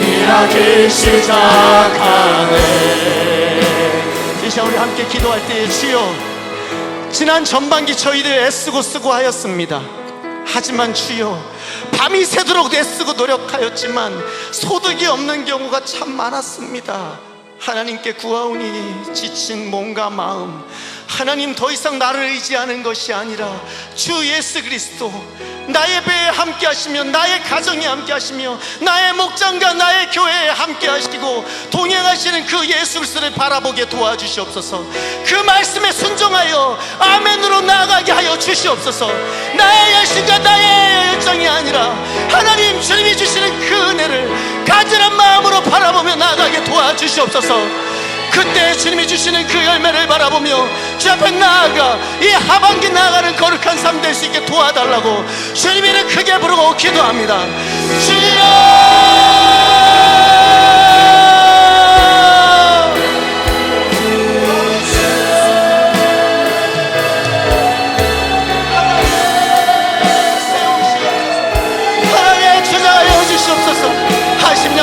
일하기 시작하네. 이 시간 우리 함께 기도할 때에 주여 지난 전반기 저희들 애쓰고 쓰고 하였습니다. 하지만 주여 밤이 새도록 애쓰고 노력하였지만 소득이 없는 경우가 참 많았습니다. 하나님께 구하오니 지친 몸과 마음, 하나님 더 이상 나를 의지하는 것이 아니라 주 예수 그리스도 나의 배에 함께 하시며 나의 가정에 함께 하시며 나의 목장과 나의 교회에 함께 하시고 동행하시는 그 예수 그리스도를 바라보게 도와주시옵소서. 그 말씀에 순종하여 아멘으로 나아가게 하여 주시옵소서. 나의 열심과 나의 열정이 아니라 하나님 주님이 주시는 그 은혜를 간절한 마음으로 바라보며 나아가게 도와주시옵소서. 그때 주님이 주시는 그 열매를 바라보며 주 앞에 나아가 이 하반기 나아가는 거룩한 삶 될 수 있게 도와달라고 주님을 크게 부르고 기도합니다. 주여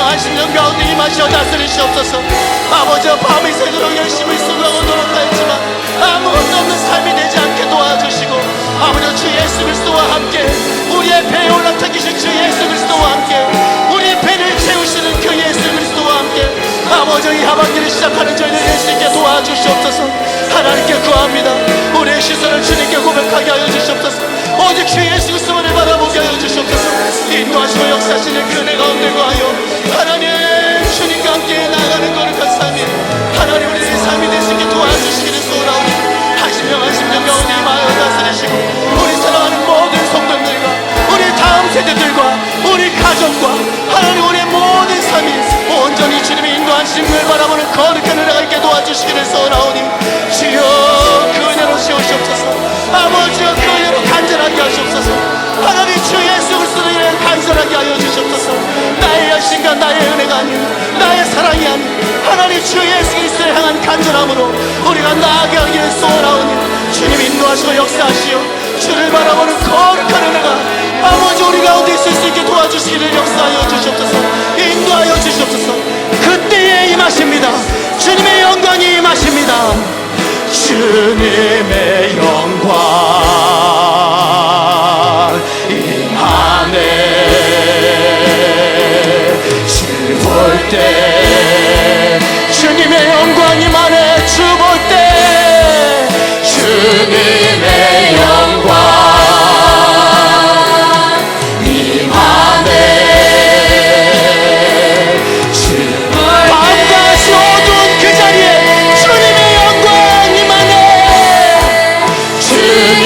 한심령 가운데 임하시어 다스리시옵소서. 아버지 밤이 새도록 열심히 수고하고 노력하였지만 아무것도 없는 삶이 되지 않게 도와주시고 아버지 주 예수 그리스도와 함께 우리의 배에 올라타기신 주 예수 그리스도와 함께 우리 배를 채우시는 그 예수 그리스도와 함께 아버지 이 하반기를 시작하는 저희를 낼 수 있게 도와주시옵소서. 하나님께 구합니다. 우리의 시선을 주님께 고백하게 하여 주시옵소서. 오직 주 예수 그리스도를 바라보게 하여 주시옵소서. 인도하시고 역사하시는 그 은혜 가운데 거하여 하나님 주님과 함께 나아가는 거룩한 삶이 하나님 우리의 삶이 될 수 있게 도와주시기를 소원하오니 한심령 가운데 임하여 다스리시고 우리 사랑하는 모든 성도들과 우리 다음 세대들과 우리 가정과 하나님 우리의 모든 삶이 온전히 주님의 인도하심을 바라보는 거룩한 은혜가 있게 도와주시기를 소원하오니 주여 그 은혜로 세우시옵소서. 아버지여 그 은혜로 간절하게 하시옵소서. 하나님 주 예수 그리스도를 위해 간절하게 하여 주시옵소서. 나의 열심과 나의 은혜가 아닌 나의 사랑이 아닌 하나님 주 예수 그리스도를 향한 간절함으로 우리가 나아가게 하기를 소원하오니 주님 인도하시고 역사하시오. 주를 바라보는 거룩한 은혜가 아버지 우리 가운데 있을 수 있게 도와주시기를 역사하여 주시옵소서. 인도하여 주시옵소서. 그때에 임하십니다. 주님의 영광이 임하십니다. 주님의 영광 임하네. 주 볼 때 주님의 영광 임하네. 주 볼 때 주님의 영광 임하네. 밤낮이 어두운 그 자리에 주님의 영광 임하네. 주님의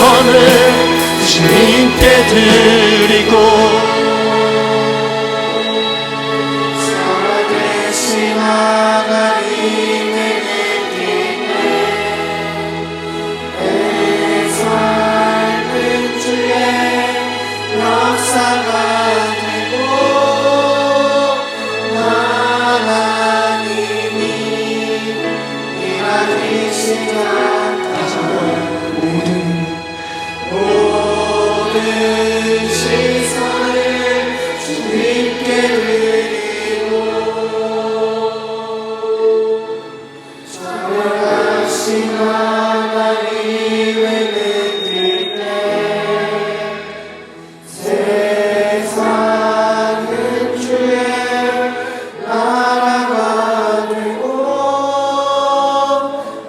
최선을 주님께 드리고 살아계신 하나님의 내 삶은 주의 역사가 되고 하나님이 일하기 시작하시고 모든 시선을 주님께 드리고 살아가신 하나님의 은혜 세상은 주의 나라가 되고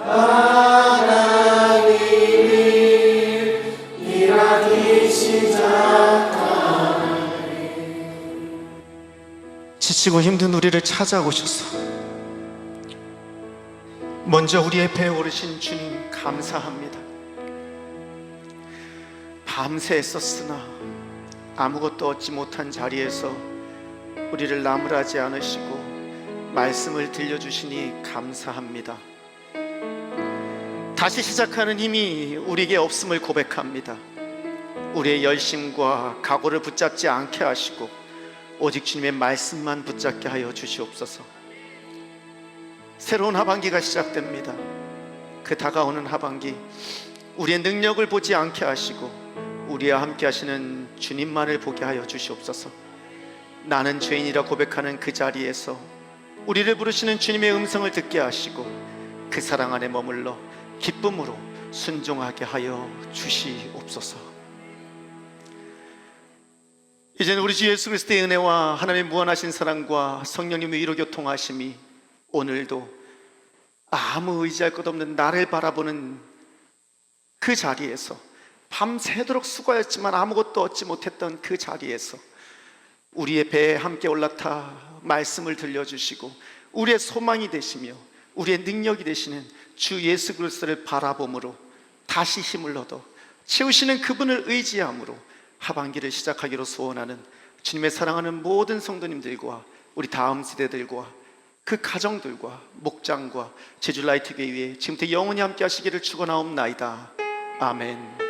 하나님이 일하기 시작하네. 지치고 힘든 우리를 찾아오셔서 먼저 우리의 배에 오르신 주님 감사합니다. 밤새 애썼으나 아무것도 얻지 못한 자리에서 우리를 나무라지 않으시고 말씀을 들려주시니 감사합니다. 다시 시작하는 힘이 우리에게 없음을 고백합니다. 우리의 열심과 각오를 붙잡지 않게 하시고 오직 주님의 말씀만 붙잡게 하여 주시옵소서. 새로운 하반기가 시작됩니다. 그 다가오는 하반기 우리의 능력을 보지 않게 하시고 우리와 함께 하시는 주님만을 보게 하여 주시옵소서. 나는 죄인이라 고백하는 그 자리에서 우리를 부르시는 주님의 음성을 듣게 하시고 그 사랑 안에 머물러 기쁨으로 순종하게 하여 주시옵소서. 이제는 우리 주 예수 그리스도의 은혜와 하나님의 무한하신 사랑과 성령님의 위로교통하심이 오늘도 아무 의지할 것 없는 나를 바라보는 그 자리에서 밤새도록 수고했지만 아무것도 얻지 못했던 그 자리에서 우리의 배에 함께 올라타 말씀을 들려주시고 우리의 소망이 되시며 우리의 능력이 되시는 주 예수 그리스도를 바라봄으로 다시 힘을 얻어 채우시는 그분을 의지함으로 하반기를 시작하기로 소원하는 주님의 사랑하는 모든 성도님들과 우리 다음 세대들과 그 가정들과 목장과 제주 라이트 교회 지금부터 영원히 함께 하시기를 축원하옵나이다. 아멘.